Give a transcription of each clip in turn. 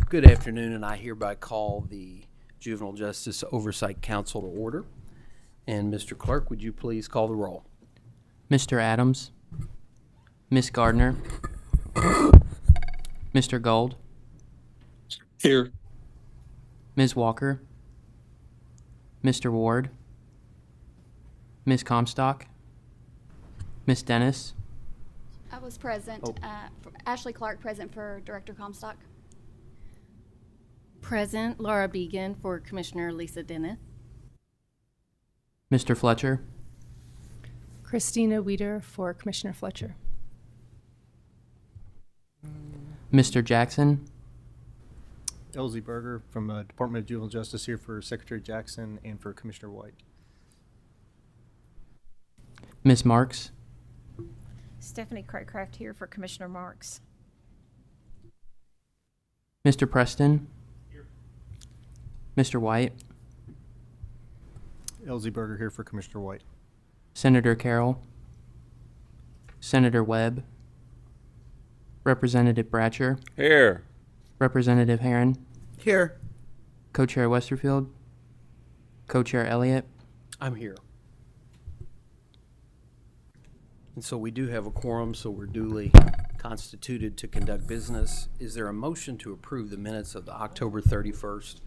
Good afternoon, and I hereby call the Juvenile Justice Oversight Council to order. And Mr. Clerk, would you please call the roll? Mr. Adams, Miss Gardner, Mr. Gold, Here. Ms. Walker, Mr. Ward, Ms. Comstock, Ms. Dennis, I was present. Ashley Clark present for Director Comstock. Present, Laura Began for Commissioner Lisa Dennis. Mr. Fletcher, Christina Weider for Commissioner Fletcher. Mr. Jackson, Elsie Berger from Department of Juvenile Justice here for Secretary Jackson and for Commissioner White. Ms. Marks, Stephanie Craycraft here for Commissioner Marks. Mr. Preston, Mr. White, Elsie Berger here for Commissioner White. Senator Carroll, Senator Webb, Representative Bratcher, Here. Representative Herron, Here. Co-Chair Westerfield, Co-Chair Elliott. I'm here. And so we do have a quorum, so we're duly constituted to conduct business. Is there a motion to approve the minutes of the October 31st,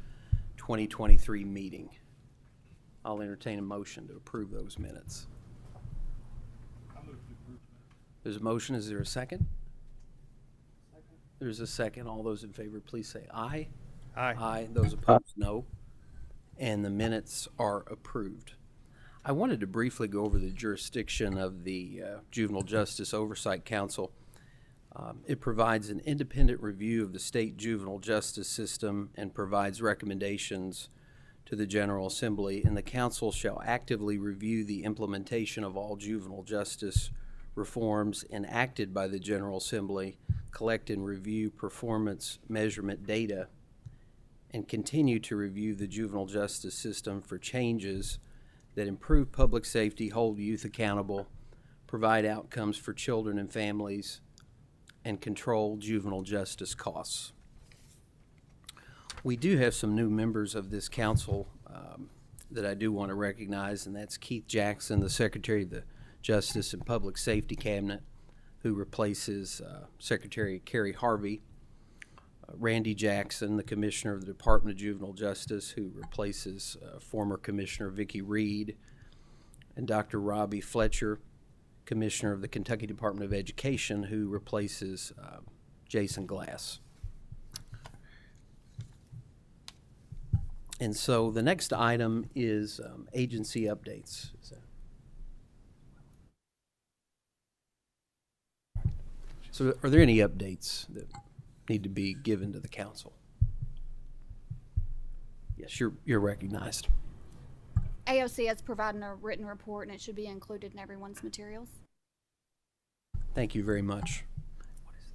2023 meeting? I'll entertain a motion to approve those minutes. There's a motion. Is there a second? There's a second. All those in favor, please say aye. Aye. Aye. Those opposed, no. And the minutes are approved. I wanted to briefly go over the jurisdiction of the Juvenile Justice Oversight Council. It provides an independent review of the state juvenile justice system and provides recommendations to the General Assembly, and the council shall actively review the implementation of all juvenile justice reforms enacted by the General Assembly, collect and review performance measurement data, and continue to review the juvenile justice system for changes that improve public safety, hold youth accountable, provide outcomes for children and families, and control juvenile justice costs. We do have some new members of this council that I do want to recognize, and that's Keith Jackson, the Secretary of the Justice and Public Safety Cabinet, who replaces Secretary Kerry Harvey. Randy Jackson, the Commissioner of the Department of Juvenile Justice, who replaces former Commissioner Vicki Reed, and Dr. Robbie Fletcher, Commissioner of the Kentucky Department of Education, who replaces Jason Glass. And so the next item is agency updates. So are there any updates that need to be given to the council? Yes, you're recognized. AOC has provided a written report, and it should be included in everyone's materials. Thank you very much. What is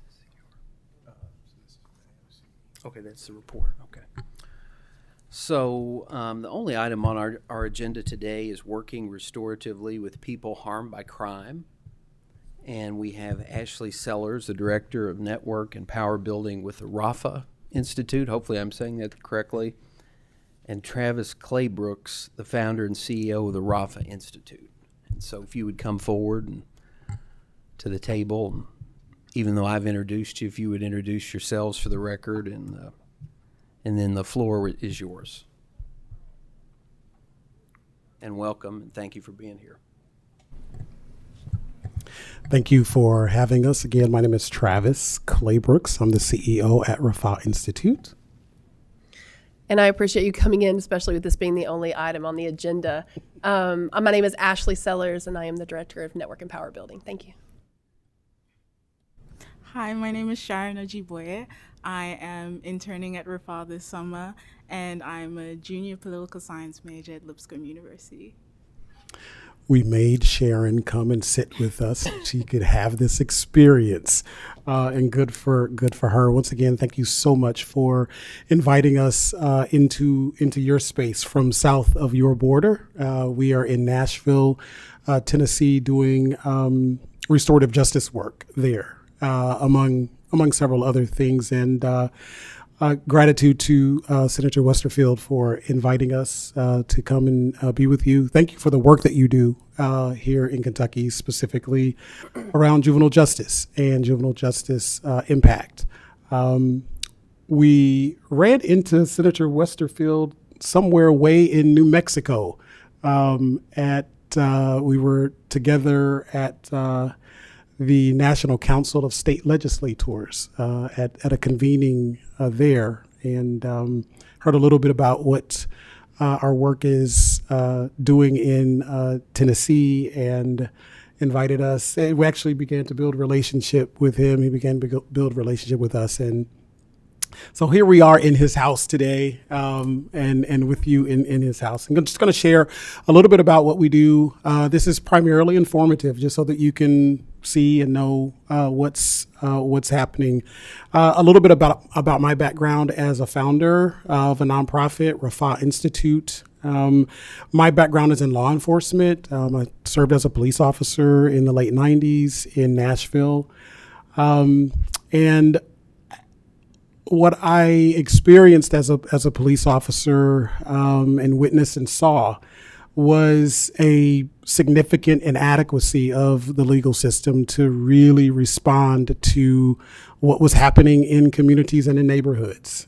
this? Okay, that's the report. Okay. So the only item on our agenda today is working restoratively with people harmed by crime. And we have Ashley Sellers, the Director of Network and Power Building with the RAFA Institute. Hopefully I'm saying that correctly. And Travis Claybrooks, the founder and CEO of the RAFA Institute. And so if you would come forward and to the table, and even though I've introduced you, if you would introduce yourselves for the record, and then the floor is yours. And welcome, and thank you for being here. Thank you for having us. Again, my name is Travis Claybrooks. I'm the CEO at RAFA Institute. And I appreciate you coming in, especially with this being the only item on the agenda. My name is Ashley Sellers, and I am the Director of Network and Power Building. Thank you. Hi, my name is Sharon Ojiboye. I am interning at RAFA this summer, and I'm a junior political science major at Lipscomb University. We made Sharon come and sit with us so she could have this experience, and good for her. Once again, thank you so much for inviting us into your space from south of your border. We are in Nashville, Tennessee, doing restorative justice work there, among several other things, and Gratitude to Senator Westerfield for inviting us to come and be with you. Thank you for the work that you do here in Kentucky, specifically around juvenile justice and juvenile justice impact. We ran into Senator Westerfield somewhere way in New Mexico. We were together at the National Council of State Legislators at a convening there, and heard a little bit about what our work is doing in Tennessee, and invited us. And we actually began to build a relationship with him. He began to build a relationship with us, and so here we are in his house today, and with you in his house. I'm just going to share a little bit about what we do. This is primarily informative, just so that you can see and know what's happening. A little bit about my background as a founder of a nonprofit, Rafa Institute. My background is in law enforcement. I served as a police officer in the late 90s in Nashville, and what I experienced as a police officer and witnessed and saw was a significant inadequacy of the legal system to really respond to what was happening in communities and in neighborhoods,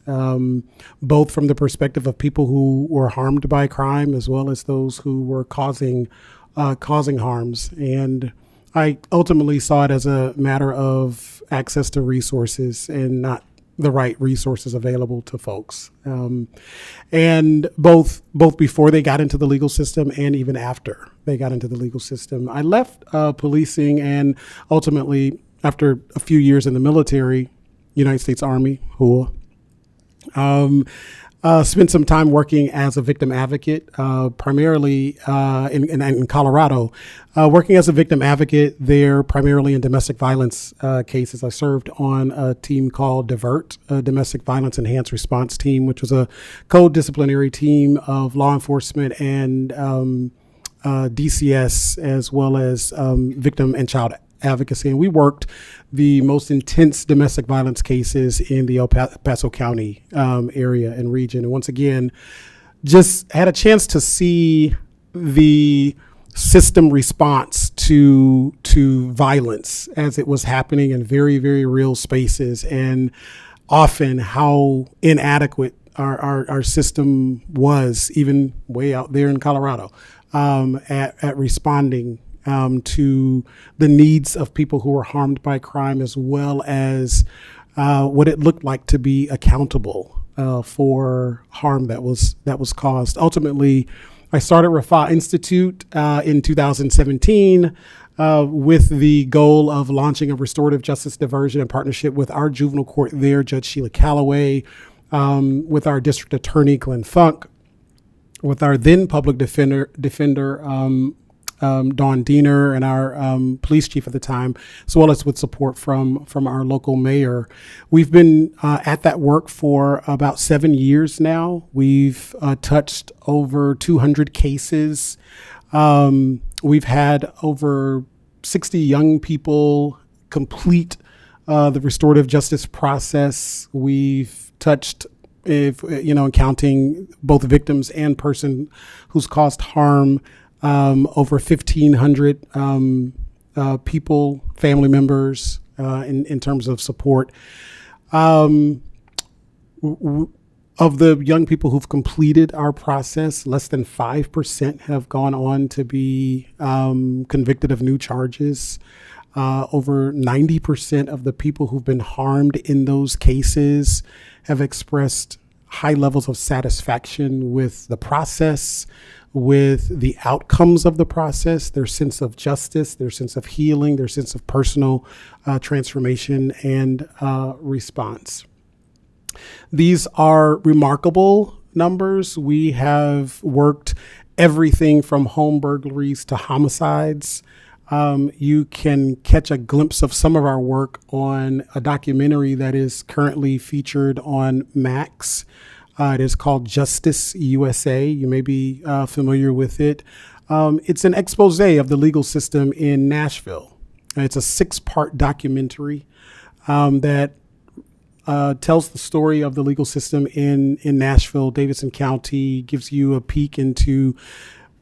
both from the perspective of people who were harmed by crime as well as those who were causing harms. And I ultimately saw it as a matter of access to resources and not the right resources available to folks. And both before they got into the legal system and even after they got into the legal system. I left policing, and ultimately, after a few years in the military, United States Army, who spent some time working as a victim advocate, primarily in Colorado, working as a victim advocate there, primarily in domestic violence cases. I served on a team called DIVERT, a Domestic Violence Enhanced Response Team, which was a co-disciplinary team of law enforcement and DCS, as well as victim and child advocacy. And we worked the most intense domestic violence cases in the El Paso County area and region. And once again, just had a chance to see the system response to violence as it was happening in very, very real spaces, and often how inadequate our system was, even way out there in Colorado, at responding to the needs of people who were harmed by crime, as well as what it looked like to be accountable for harm that was caused. Ultimately, I started Rafa Institute in 2017 with the goal of launching a restorative justice diversion in partnership with our juvenile court there, Judge Sheila Calloway, with our district attorney, Glenn Funk, with our then public defender Dawn Diener, and our police chief at the time, as well as with support from our local mayor. We've been at that work for about 7 years now. We've touched over 200 cases. We've had over 60 young people complete the restorative justice process. We've touched, counting both victims and person who's caused harm, over 1,500 people, family members, in terms of support. Of the young people who've completed our process, less than 5% have gone on to be convicted of new charges. Over 90% of the people who've been harmed in those cases have expressed high levels of satisfaction with the process, with the outcomes of the process, their sense of justice, their sense of healing, their sense of personal transformation and response. These are remarkable numbers. We have worked everything from home burglaries to homicides. You can catch a glimpse of some of our work on a documentary that is currently featured on Max. It is called Justice USA. You may be familiar with it. It's an expose of the legal system in Nashville. It's a 6-part documentary that tells the story of the legal system in Nashville, Davidson County, gives you a peek into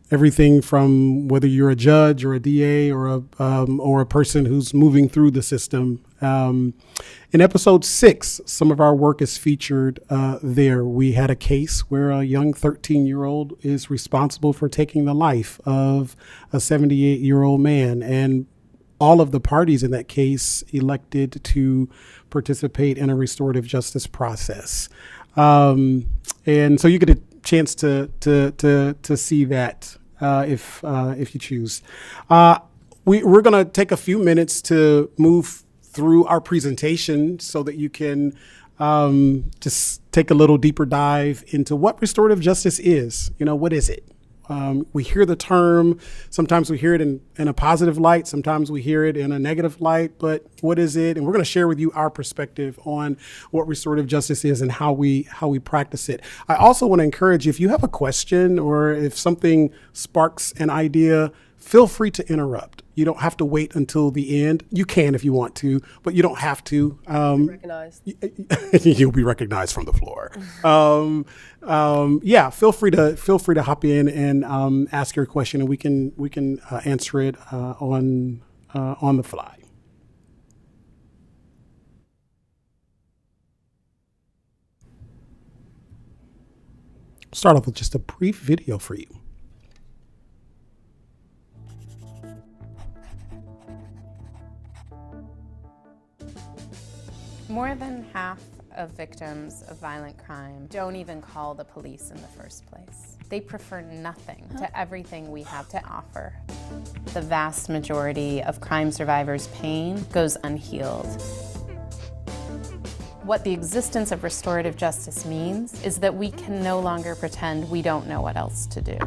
everything from whether you're a judge or a DA or a person who's moving through the system. In episode 6, some of our work is featured there. We had a case where a young 13-year-old is responsible for taking the life of a 78-year-old man, and all of the parties in that case elected to participate in a restorative justice process. And so you get a chance to see that if you choose. We're going to take a few minutes to move through our presentation so that you can just take a little deeper dive into what restorative justice is. What is it? We hear the term, sometimes we hear it in a positive light, sometimes we hear it in a negative light, but what is it? And we're going to share with you our perspective on what restorative justice is and how we practice it. I also want to encourage you, if you have a question or if something sparks an idea, feel free to interrupt. You don't have to wait until the end. You can if you want to, but you don't have to. Recognized. You'll be recognized from the floor. Yeah, feel free to hop in and ask your question, and we can answer it on the fly. Start off with just a brief video for you. More than half of victims of violent crime don't even call the police in the first place. They prefer nothing to everything we have to offer. The vast majority of crime survivors' pain goes unhealed. What the existence of restorative justice means is that we can no longer pretend we don't know what else to do.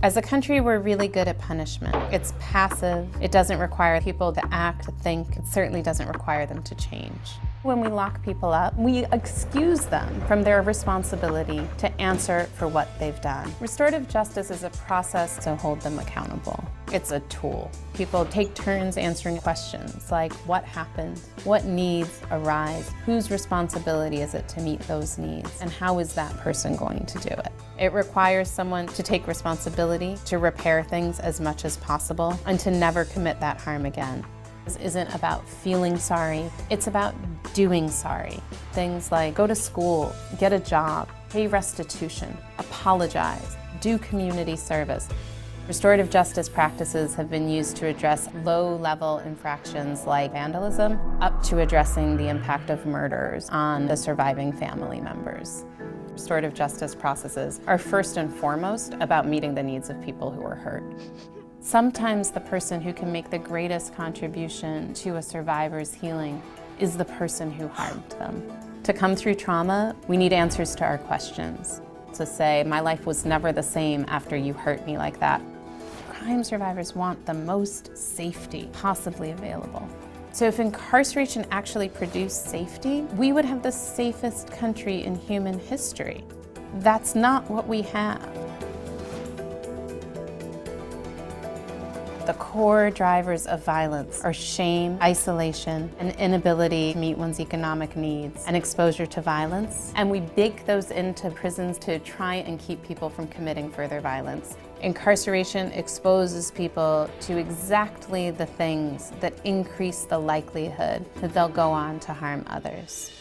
As a country, we're really good at punishment. It's passive. It doesn't require people to act, to think. It certainly doesn't require them to change. When we lock people up, we excuse them from their responsibility to answer for what they've done. Restorative justice is a process to hold them accountable. It's a tool. People take turns answering questions like what happened, what needs arise, whose responsibility is it to meet those needs, and how is that person going to do it? It requires someone to take responsibility, to repair things as much as possible, and to never commit that harm again. This isn't about feeling sorry, it's about doing sorry. Things like go to school, get a job, pay restitution, apologize, do community service. Restorative justice practices have been used to address low-level infractions like vandalism, up to addressing the impact of murders on the surviving family members. Restorative justice processes are first and foremost about meeting the needs of people who are hurt. Sometimes the person who can make the greatest contribution to a survivor's healing is the person who harmed them. To come through trauma, we need answers to our questions. To say, my life was never the same after you hurt me like that. Crime survivors want the most safety possibly available. So if incarceration actually produced safety, we would have the safest country in human history. That's not what we have. The core drivers of violence are shame, isolation, and inability to meet one's economic needs, and exposure to violence. And we bake those into prisons to try and keep people from committing further violence. Incarceration exposes people to exactly the things that increase the likelihood that they'll go on to harm others.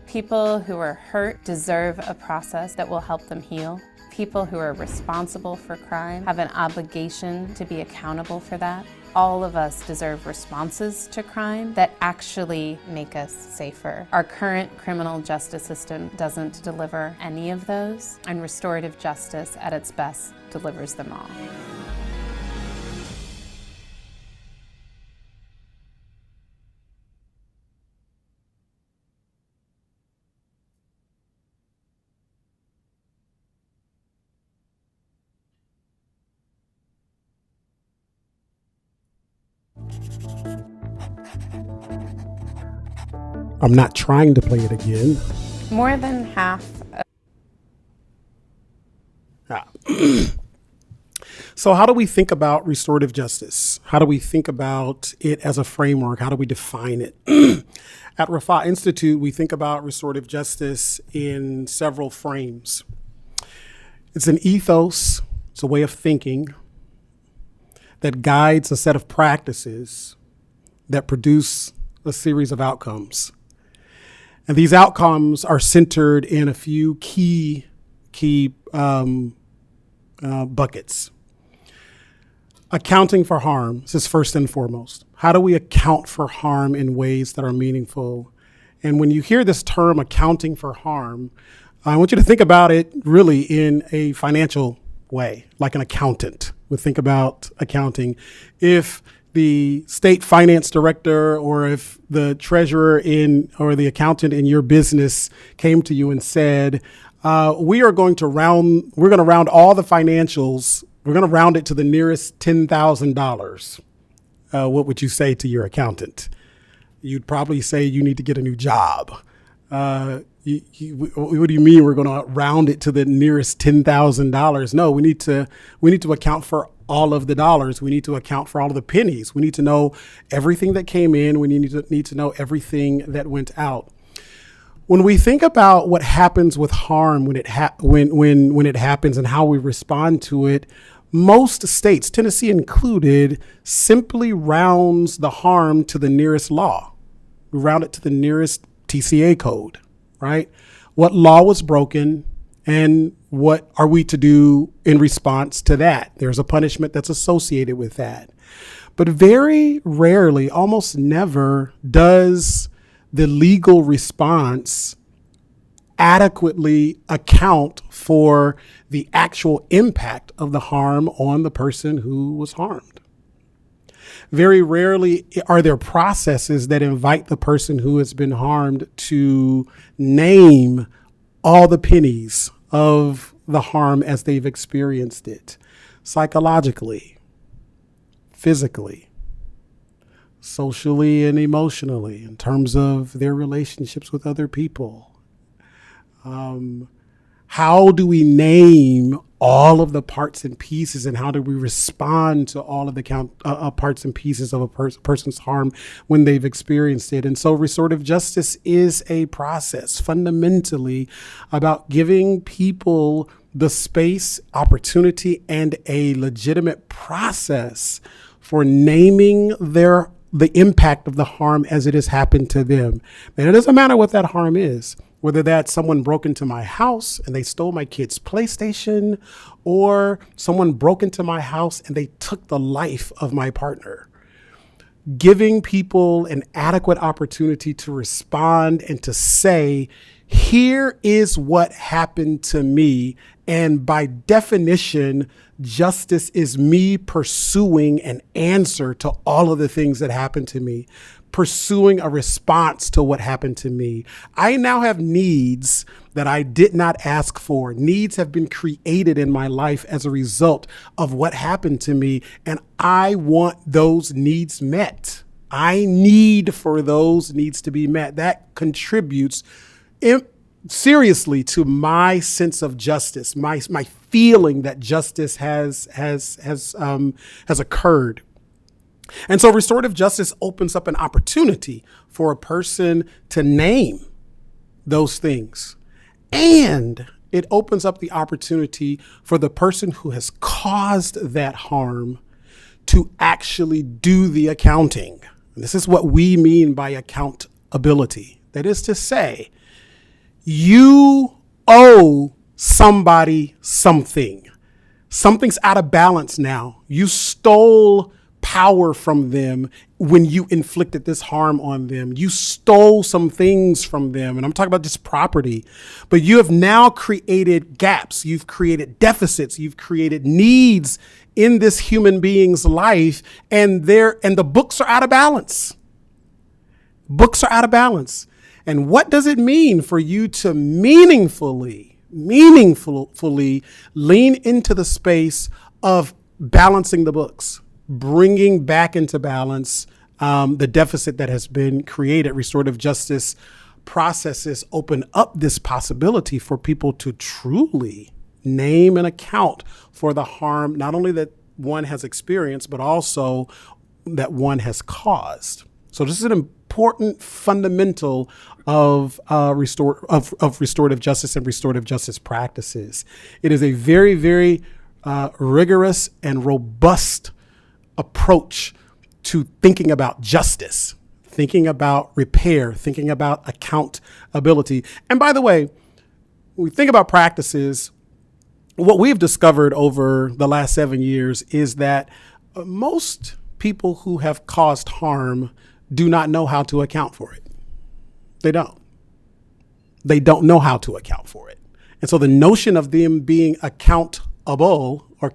People who are hurt deserve a process that will help them heal. People who are responsible for crime have an obligation to be accountable for that. All of us deserve responses to crime that actually make us safer. Our current criminal justice system doesn't deliver any of those, and restorative justice at its best delivers them all. I'm not trying to play it again. More than half So how do we think about restorative justice? How do we think about it as a framework? How do we define it? At Rafa Institute, we think about restorative justice in several frames. It's an ethos, it's a way of thinking that guides a set of practices that produce a series of outcomes. And these outcomes are centered in a few key buckets. Accounting for harm. This is first and foremost. How do we account for harm in ways that are meaningful? And when you hear this term, accounting for harm, I want you to think about it really in a financial way, like an accountant would think about accounting. If the state finance director or if the treasurer or the accountant in your business came to you and said, we're going to round all the financials. We're going to round it to the nearest $10,000. What would you say to your accountant? You'd probably say you need to get a new job. What do you mean we're going to round it to the nearest $10,000? No, we need to account for all of the dollars. We need to account for all of the pennies. We need to know everything that came in. We need to know everything that went out. When we think about what happens with harm when it happens and how we respond to it, most states, Tennessee included, simply rounds the harm to the nearest law. We round it to the nearest TCA code, right? What law was broken and what are we to do in response to that? There's a punishment that's associated with that. But very rarely, almost never, does the legal response adequately account for the actual impact of the harm on the person who was harmed. Very rarely are there processes that invite the person who has been harmed to name all the pennies of the harm as they've experienced it, psychologically, physically, socially, and emotionally, in terms of their relationships with other people. How do we name all of the parts and pieces, and how do we respond to all of the parts and pieces of a person's harm when they've experienced it? And so restorative justice is a process fundamentally about giving people the space, opportunity, and a legitimate process for naming the impact of the harm as it has happened to them. And it doesn't matter what that harm is. Whether that's someone broke into my house and they stole my kid's PlayStation, or someone broke into my house and they took the life of my partner. Giving people an adequate opportunity to respond and to say, here is what happened to me. And by definition, justice is me pursuing an answer to all of the things that happened to me, pursuing a response to what happened to me. I now have needs that I did not ask for. Needs have been created in my life as a result of what happened to me, and I want those needs met. I need for those needs to be met. That contributes seriously to my sense of justice, my feeling that justice has occurred. And so restorative justice opens up an opportunity for a person to name those things. And it opens up the opportunity for the person who has caused that harm to actually do the accounting. And this is what we mean by accountability. That is to say, you owe somebody something. Something's out of balance now. You stole power from them when you inflicted this harm on them. You stole some things from them, and I'm talking about just property, but you have now created gaps. You've created deficits. You've created needs in this human being's life, and the books are out of balance. Books are out of balance. And what does it mean for you to meaningfully lean into the space of balancing the books, bringing back into balance the deficit that has been created? Restorative justice processes open up this possibility for people to truly name and account for the harm, not only that one has experienced, but also one has caused. So this is an important fundamental of restorative justice and restorative justice practices. It is a very, very rigorous and robust approach to thinking about justice, thinking about repair, thinking about accountability. And by the way, when we think about practices, what we've discovered over the last 7 years is that most people who have caused harm do not know how to account for it. They don't. They don't know how to account for it. And so the notion of them being accountable or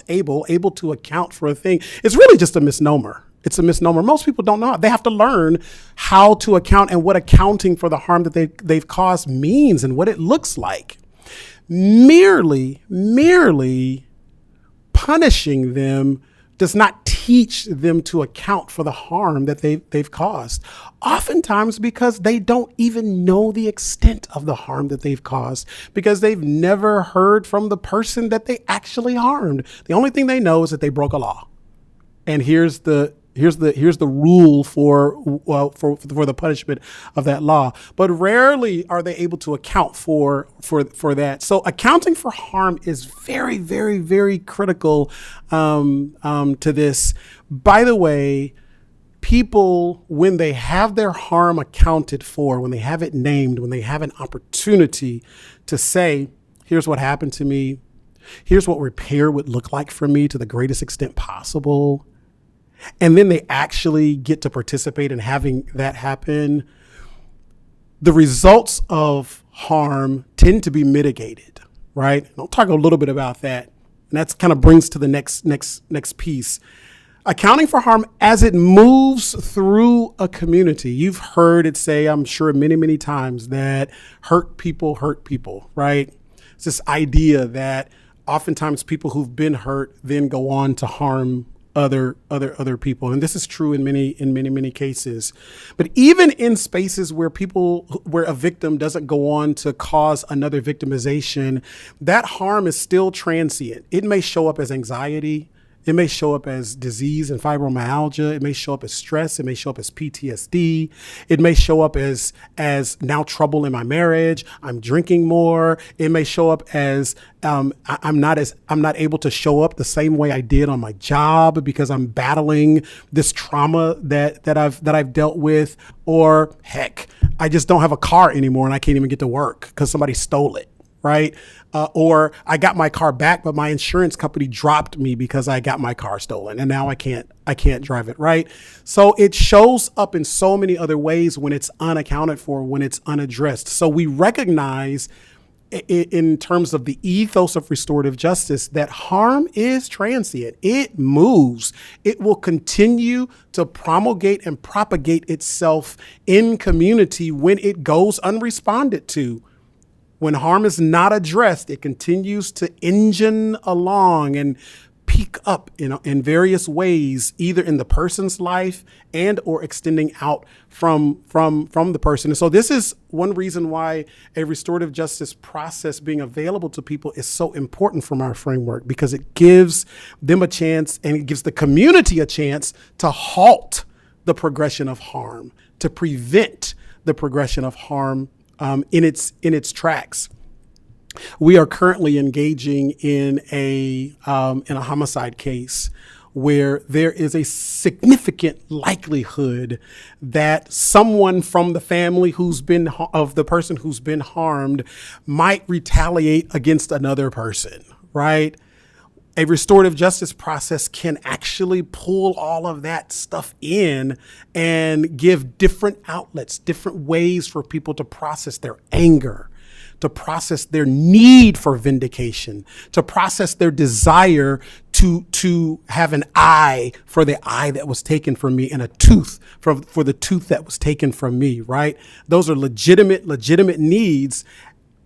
able to account for a thing is really just a misnomer. It's a misnomer. Most people don't know. They have to learn how to account and what accounting for the harm that they've caused means and what it looks like. Merely punishing them does not teach them to account for the harm that they've caused. Oftentimes because they don't even know the extent of the harm that they've caused, because they've never heard from the person that they actually harmed. The only thing they know is that they broke a law. And here's the rule for the punishment of that law. But rarely are they able to account for that. So accounting for harm is very, very, very critical to this. By the way, people, when they have their harm accounted for, when they have it named, when they have an opportunity to say, here's what happened to me, here's what repair would look like for me to the greatest extent possible, and then they actually get to participate in having that happen, the results of harm tend to be mitigated, right? And I'll talk a little bit about that. And that's kind of brings to the next piece. Accounting for harm as it moves through a community. You've heard it say, I'm sure many, many times, that hurt people, right? It's this idea that oftentimes people who've been hurt then go on to harm other people. And this is true in many cases. But even in spaces where a victim doesn't go on to cause another victimization, that harm is still transient. It may show up as anxiety. It may show up as disease and fibromyalgia. It may show up as stress. It may show up as PTSD. It may show up as now trouble in my marriage. I'm drinking more. It may show up as I'm not able to show up the same way I did on my job because I'm battling this trauma that I've dealt with. Or heck, I just don't have a car anymore and I can't even get to work because somebody stole it. Right? Or I got my car back, but my insurance company dropped me because I got my car stolen and now I can't drive it. Right? So it shows up in so many other ways when it's unaccounted for, when it's unaddressed. So we recognize in terms of the ethos of restorative justice that harm is transient. It moves. It will continue to promulgate and propagate itself in community when it goes unresponded to. When harm is not addressed, it continues to engine along and peak up in various ways, either in the person's life and or extending out from the person. And so this is one reason why a restorative justice process being available to people is so important from our framework, because it gives them a chance and it gives the community a chance to halt the progression of harm, to prevent the progression of harm in its tracks. We are currently engaging in a homicide case where there is a significant likelihood that someone from the family of the person who's been harmed might retaliate against another person, right? A restorative justice process can actually pull all of that stuff in and give different outlets, different ways for people to process their anger, to process their need for vindication, to process their desire to have an eye for the eye that was taken from me and a tooth for the tooth that was taken from me, right? Those are legitimate needs.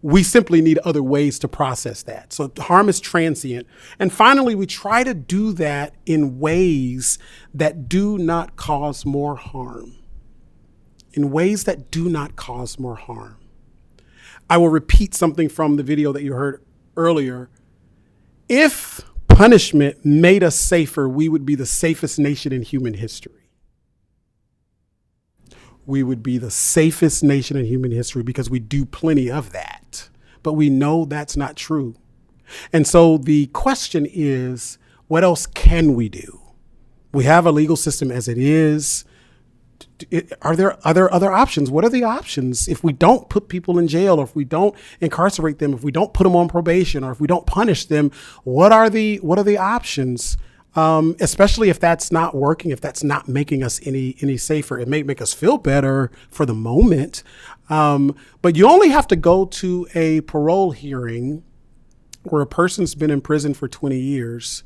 We simply need other ways to process that. So harm is transient. And finally, we try to do that in ways that do not cause more harm. In ways that do not cause more harm. I will repeat something from the video that you heard earlier. If punishment made us safer, we would be the safest nation in human history. We would be the safest nation in human history because we do plenty of that. But we know that's not true. And so the question is, what else can we do? We have a legal system as it is. Are there other options? What are the options if we don't put people in jail, or if we don't incarcerate them, if we don't put them on probation, or if we don't punish them? What are the options? Especially if that's not working, if that's not making us any safer. It may make us feel better for the moment, but you only have to go to a parole hearing where a person's been in prison for 20 years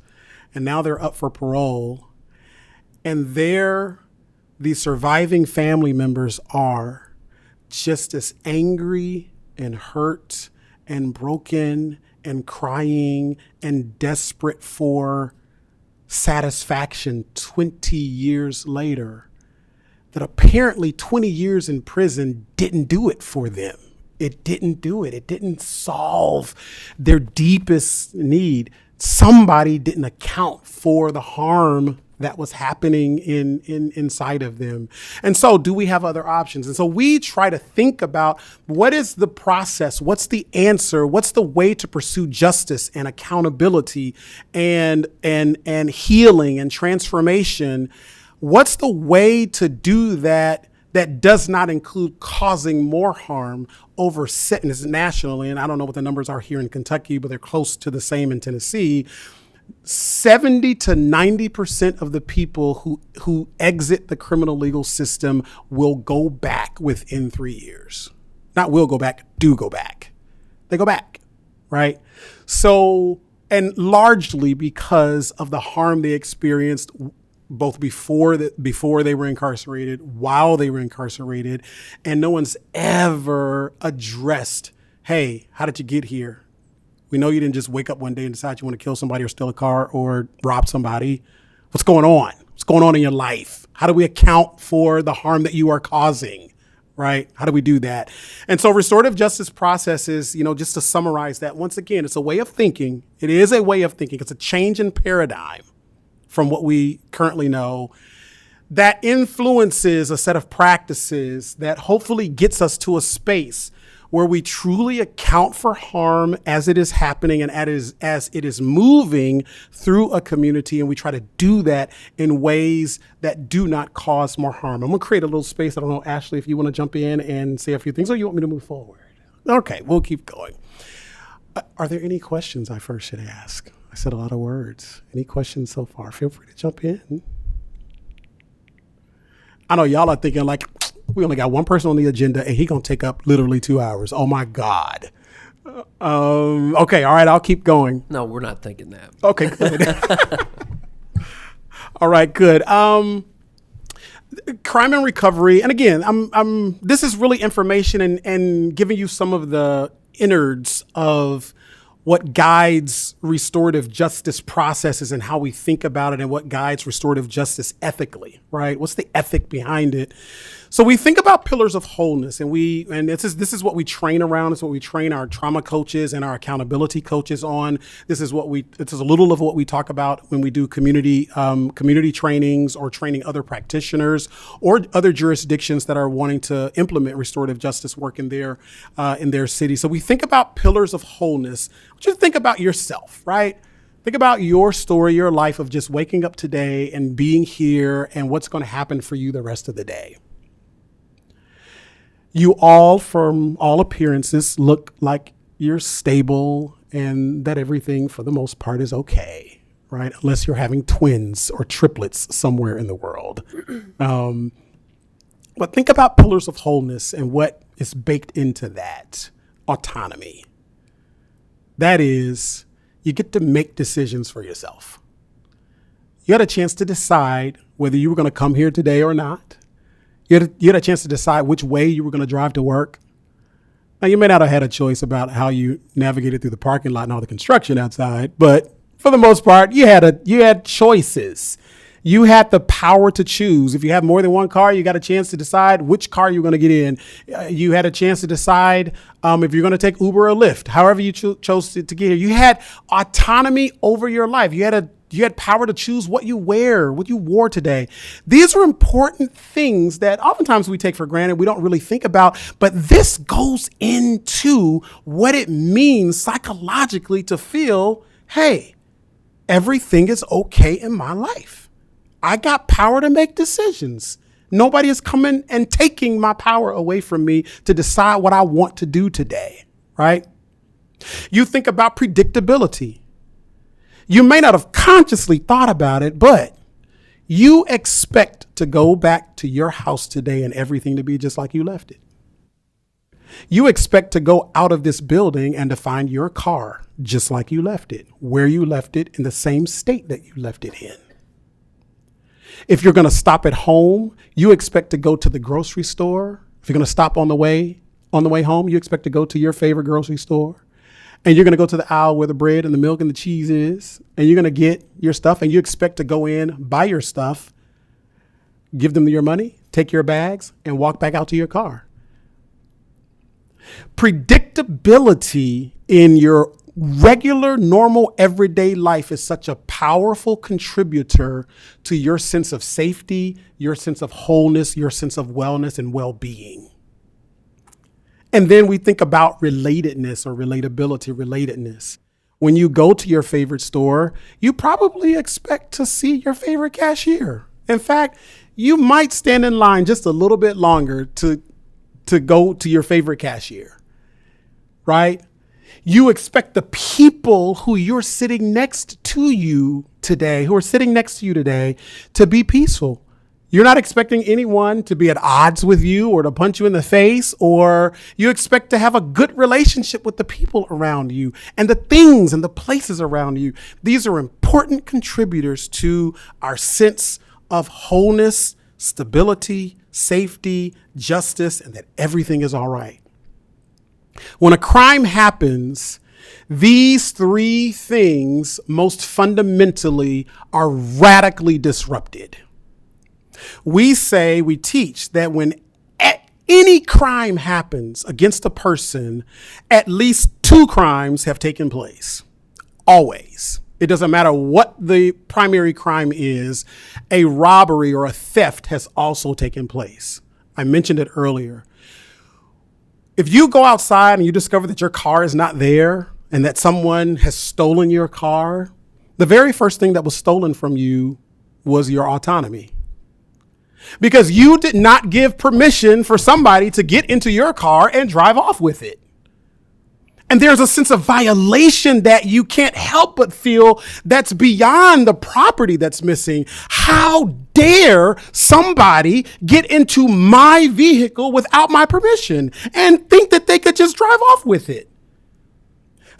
and now they're up for parole, and the surviving family members are just as angry and hurt and broken and crying and desperate for satisfaction 20 years later, that apparently 20 years in prison didn't do it for them. It didn't do it. It didn't solve their deepest need. Somebody didn't account for the harm that was happening inside of them. And so do we have other options? And so we try to think about, what is the process? What's the answer? What's the way to pursue justice and accountability and healing and transformation? What's the way to do that does not include causing more harm over sentences nationally? And I don't know what the numbers are here in Kentucky, but they're close to the same in Tennessee. 70 to 90% of the people who exit the criminal legal system will go back within 3 years. Not will go back, do go back. They go back, right? So, and largely because of the harm they experienced both before they were incarcerated, while they were incarcerated, and no one's ever addressed, hey, how did you get here? We know you didn't just wake up one day and decide you want to kill somebody or steal a car or rob somebody. What's going on? What's going on in your life? How do we account for the harm that you are causing, right? How do we do that? And so restorative justice processes, just to summarize that, once again, it's a way of thinking. It is a way of thinking. It's a change in paradigm from what we currently know that influences a set of practices that hopefully gets us to a space where we truly account for harm as it is happening and as it is moving through a community. And we try to do that in ways that do not cause more harm. I'm going to create a little space. I don't know, Ashley, if you want to jump in and say a few things, or you want me to move forward? Okay, we'll keep going. Are there any questions I first should ask? I said a lot of words. Any questions so far? Feel free to jump in. I know y'all are thinking like, we only got one person on the agenda and he gonna take up literally 2 hours. Oh my God. Okay, all right, I'll keep going. No, we're not thinking that. Okay, good. All right, good. Crime and recovery, and again, this is really information and giving you some of the innards of what guides restorative justice processes and how we think about it, and what guides restorative justice ethically, right? What's the ethic behind it? So we think about pillars of wholeness, and this is what we train around. It's what we train our trauma coaches and our accountability coaches on. This is a little of what we talk about when we do community trainings or training other practitioners or other jurisdictions that are wanting to implement restorative justice work in their city. So we think about pillars of wholeness. Just think about yourself, right? Think about your story, your life of just waking up today and being here and what's going to happen for you the rest of the day. You all, from all appearances, look like you're stable and that everything, for the most part, is okay, right? Unless you're having twins or triplets somewhere in the world. But think about pillars of wholeness and what is baked into that. Autonomy. That is, you get to make decisions for yourself. You had a chance to decide whether you were going to come here today or not. You had a chance to decide which way you were going to drive to work. Now, you may not have had a choice about how you navigated through the parking lot and all the construction outside, but for the most part, you had choices. You had the power to choose. If you have more than one car, you got a chance to decide which car you're going to get in. You had a chance to decide if you're going to take Uber or Lyft, however you chose to get here. You had autonomy over your life. You had power to choose what you wear, what you wore today. These are important things that oftentimes we take for granted. We don't really think about, but this goes into what it means psychologically to feel, hey, everything is okay in my life. I got power to make decisions. Nobody is coming and taking my power away from me to decide what I want to do today, right? You think about predictability. You may not have consciously thought about it, but you expect to go back to your house today and everything to be just like you left it. You expect to go out of this building and to find your car just like you left it, where you left it, in the same state that you left it in. If you're going to stop at home, you expect to go to the grocery store. If you're going to stop on the way home, you expect to go to your favorite grocery store. And you're going to go to the aisle where the bread and the milk and the cheese is, and you're going to get your stuff, and you expect to go in, buy your stuff, give them your money, take your bags, and walk back out to your car. Predictability in your regular, normal, everyday life is such a powerful contributor to your sense of safety, your sense of wholeness, your sense of wellness and well-being. And then we think about relatedness or relatedness. When you go to your favorite store, you probably expect to see your favorite cashier. In fact, you might stand in line just a little bit longer to go to your favorite cashier, right? You expect the people who you're sitting next to you today, to be peaceful. You're not expecting anyone to be at odds with you or to punch you in the face, or you expect to have a good relationship with the people around you and the things and the places around you. These are important contributors to our sense of wholeness, stability, safety, justice, and that everything is all right. When a crime happens, these three things most fundamentally are radically disrupted. We teach that when any crime happens against a person, at least two crimes have taken place. Always. It doesn't matter what the primary crime is, a robbery or a theft has also taken place. I mentioned it earlier. If you go outside and you discover that your car is not there and that someone has stolen your car, the very first thing that was stolen from you was your autonomy. Because you did not give permission for somebody to get into your car and drive off with it. And there's a sense of violation that you can't help but feel that's beyond the property that's missing. How dare somebody get into my vehicle without my permission and think that they could just drive off with it?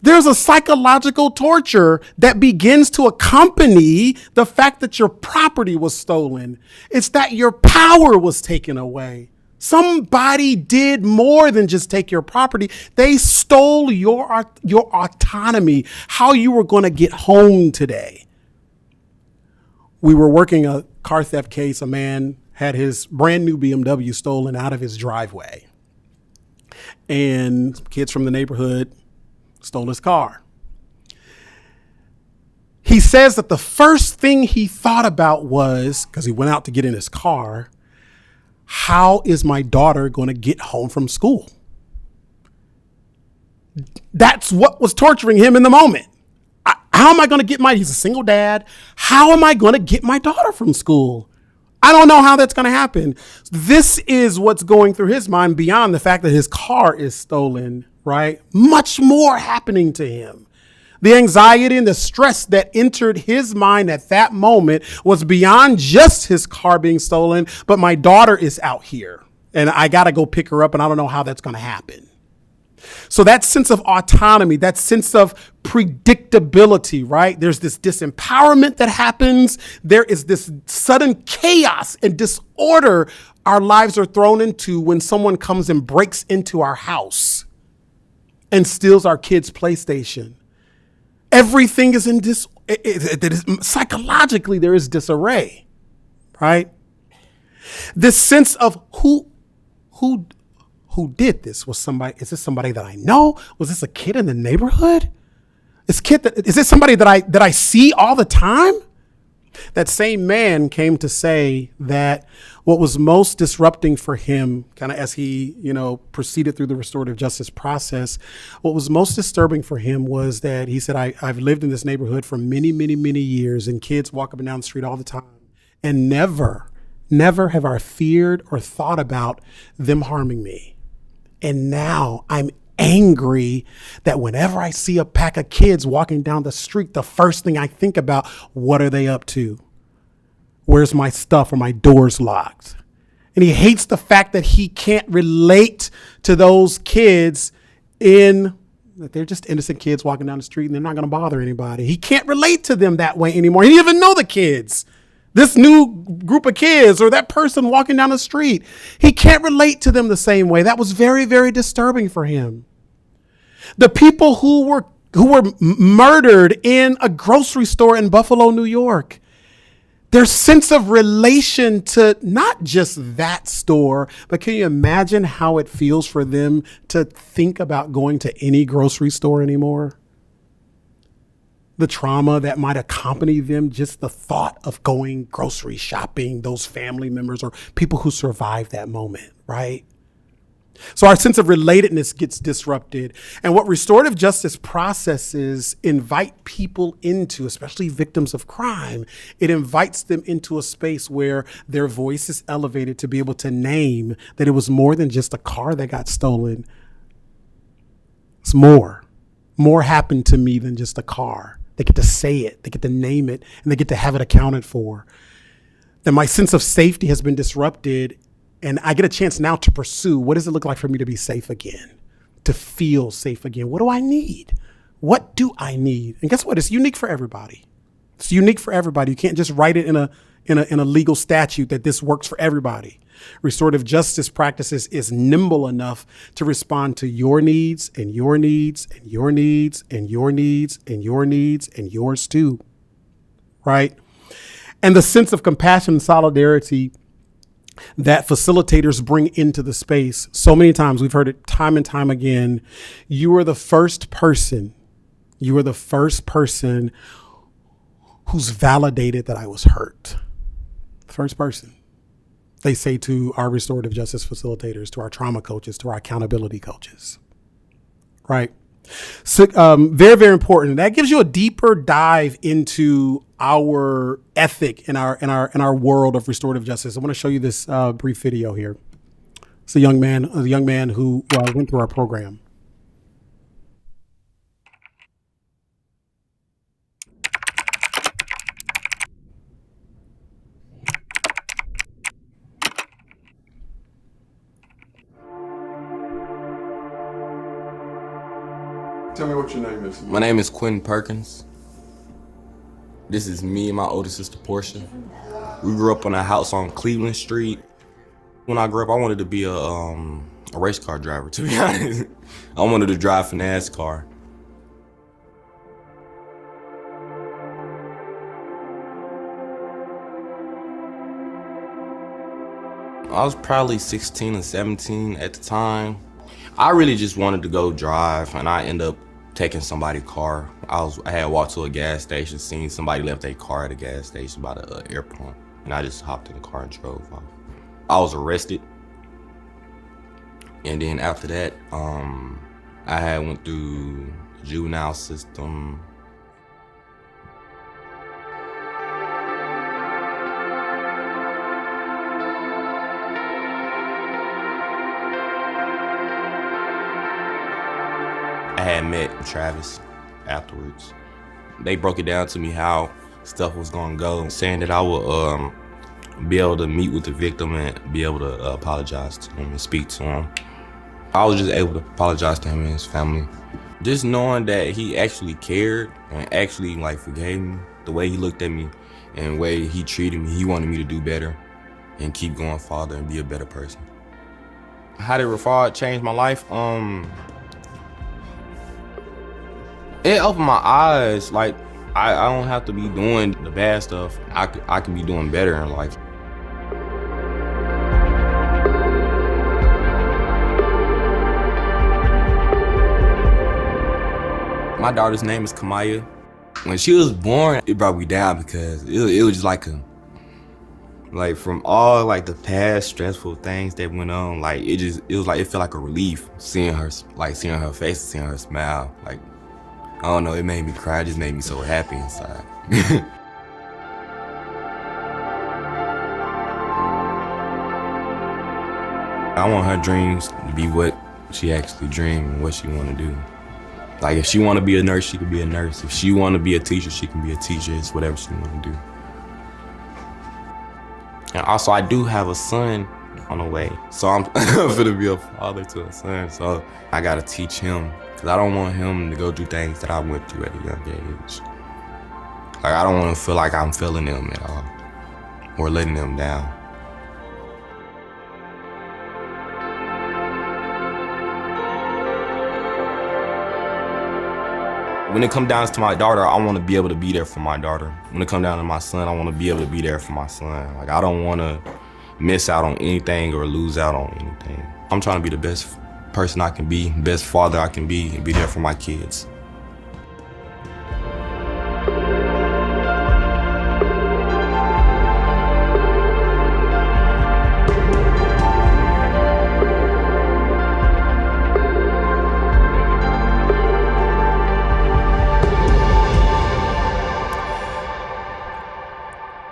There's a psychological torture that begins to accompany the fact that your property was stolen. It's that your power was taken away. Somebody did more than just take your property. They stole your autonomy, how you were going to get home today. We were working a car theft case. A man had his brand new BMW stolen out of his driveway. And kids from the neighborhood stole his car. He says that the first thing he thought about was, because he went out to get in his car, how is my daughter going to get home from school? That's what was torturing him in the moment. How am I going to get he's a single dad. How am I going to get my daughter from school? I don't know how that's going to happen. This is what's going through his mind beyond the fact that his car is stolen, right? Much more happening to him. The anxiety and the stress that entered his mind at that moment was beyond just his car being stolen, but my daughter is out here and I got to go pick her up and I don't know how that's going to happen. So that sense of autonomy, that sense of predictability, right? There's this disempowerment that happens. There is this sudden chaos and disorder our lives are thrown into when someone comes and breaks into our house and steals our kids' PlayStation. Everything is in psychologically, there is disarray. right? This sense of who did this? Is this somebody that I know? Was this a kid in the neighborhood? Is this somebody that I see all the time? That same man came to say that what was most disrupting for him, kind of as he, proceeded through the restorative justice process, what was most disturbing for him was that he said, I've lived in this neighborhood for many, many, many years, and kids walk up and down the street all the time. And never have I feared or thought about them harming me. And now I'm angry that whenever I see a pack of kids walking down the street, the first thing I think about, what are they up to? Where's my stuff? Are my doors locked? And he hates the fact that he can't relate to those kids that they're just innocent kids walking down the street and they're not going to bother anybody. He can't relate to them that way anymore. He didn't even know the kids. This new group of kids or that person walking down the street, he can't relate to them the same way. That was very, very disturbing for him. The people who were murdered in a grocery store in Buffalo, New York, their sense of relation to not just that store, but can you imagine how it feels for them to think about going to any grocery store anymore? The trauma that might accompany them, just the thought of going grocery shopping, those family members or people who survived that moment, right? So our sense of relatedness gets disrupted. And what restorative justice processes invite people into, especially victims of crime, it invites them into a space where their voice is elevated to be able to name that it was more than just a car that got stolen. It's more. More happened to me than just a car. They get to say it, they get to name it, and they get to have it accounted for. That my sense of safety has been disrupted, and I get a chance now to pursue, what does it look like for me to be safe again? To feel safe again? What do I need? What do I need? And guess what? It's unique for everybody. It's unique for everybody. You can't just write it in a legal statute that this works for everybody. Restorative justice practices is nimble enough to respond to your needs and your needs and your needs and your needs and your needs and yours too, right? And the sense of compassion and solidarity that facilitators bring into the space. So many times we've heard it time and time again. You are the first person who's validated that I was hurt. The first person. They say to our restorative justice facilitators, to our trauma coaches, to our accountability coaches, right? So, very, very important. That gives you a deeper dive into our ethic in our world of restorative justice. I want to show you this brief video here. It's a young man who went through our program. Tell me what your name is. My name is Quentin Perkins. This is me and my older sister, Portia. We grew up in a house on Cleveland Street. When I grew up, I wanted to be a race car driver, to be honest. I wanted to drive for NASCAR. I was probably 16 or 17 at the time. I really just wanted to go drive, and I ended up taking somebody's car. I had walked to a gas station, seen somebody left their car at a gas station by the airport, and I just hopped in the car and drove off. I was arrested, and then after that, I had went through the juvenile system. I had met Travis afterwards. They broke it down to me how stuff was gonna go, saying that I would be able to meet with the victim and be able to apologize to him and speak to him. I was just able to apologize to him and his family. Just knowing that he actually cared and actually forgave me, the way he looked at me and the way he treated me, he wanted me to do better and keep going farther and be a better person. How did Rafard change my life? It opened my eyes. I don't have to be doing the bad stuff. I can be doing better in life. My daughter's name is Kamaya. When she was born, it brought me down because it was just like from all like the past stressful things that went on, like it felt like a relief seeing her face, seeing her smile. Like, I don't know, it made me cry. It just made me so happy inside. I want her dreams to be what she actually dreamed and what she want to do. Like, if she want to be a nurse, she could be a nurse. If she want to be a teacher, she can be a teacher. It's whatever she want to do. And also, I do have a son on the way. So I'm gonna be a father to a son. So I gotta teach him, because I don't want him to go through things that I went through at a young age. Like, I don't want to feel like I'm failing them at all or letting them down. When it comes down to my daughter, I want to be able to be there for my daughter. When it comes down to my son, I want to be able to be there for my son. Like, I don't want to miss out on anything or lose out on anything. I'm trying to be the best person I can be, best father I can be, and be there for my kids.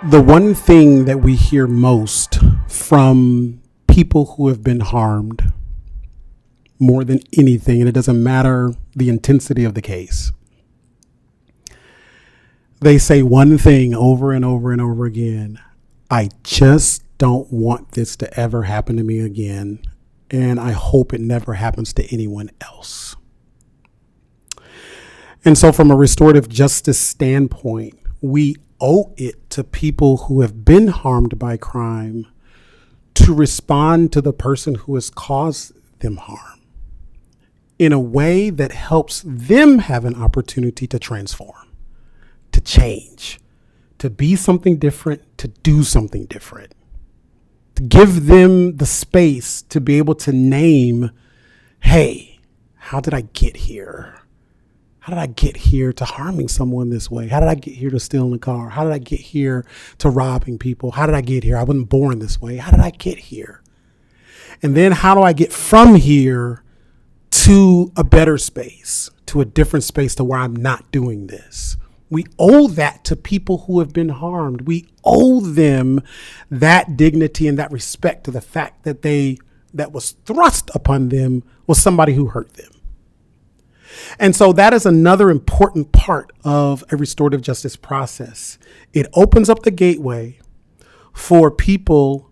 The one thing that we hear most from people who have been harmed, more than anything, and it doesn't matter the intensity of the case, they say one thing over and over and over again: I just don't want this to ever happen to me again, and I hope it never happens to anyone else. And so from a restorative justice standpoint, we owe it to people who have been harmed by crime to respond to the person who has caused them harm in a way that helps them have an opportunity to transform, to change, to be something different, to do something different, to give them the space to be able to name, hey, how did I get here? How did I get here to harming someone this way? How did I get here to stealing a car? How did I get here to robbing people? How did I get here? I wasn't born this way. How did I get here? And then how do I get from here to a better space, to a different space, to where I'm not doing this? We owe that to people who have been harmed. We owe them that dignity and that respect to the fact that that was thrust upon them was somebody who hurt them. And so that is another important part of a restorative justice process. It opens up the gateway for people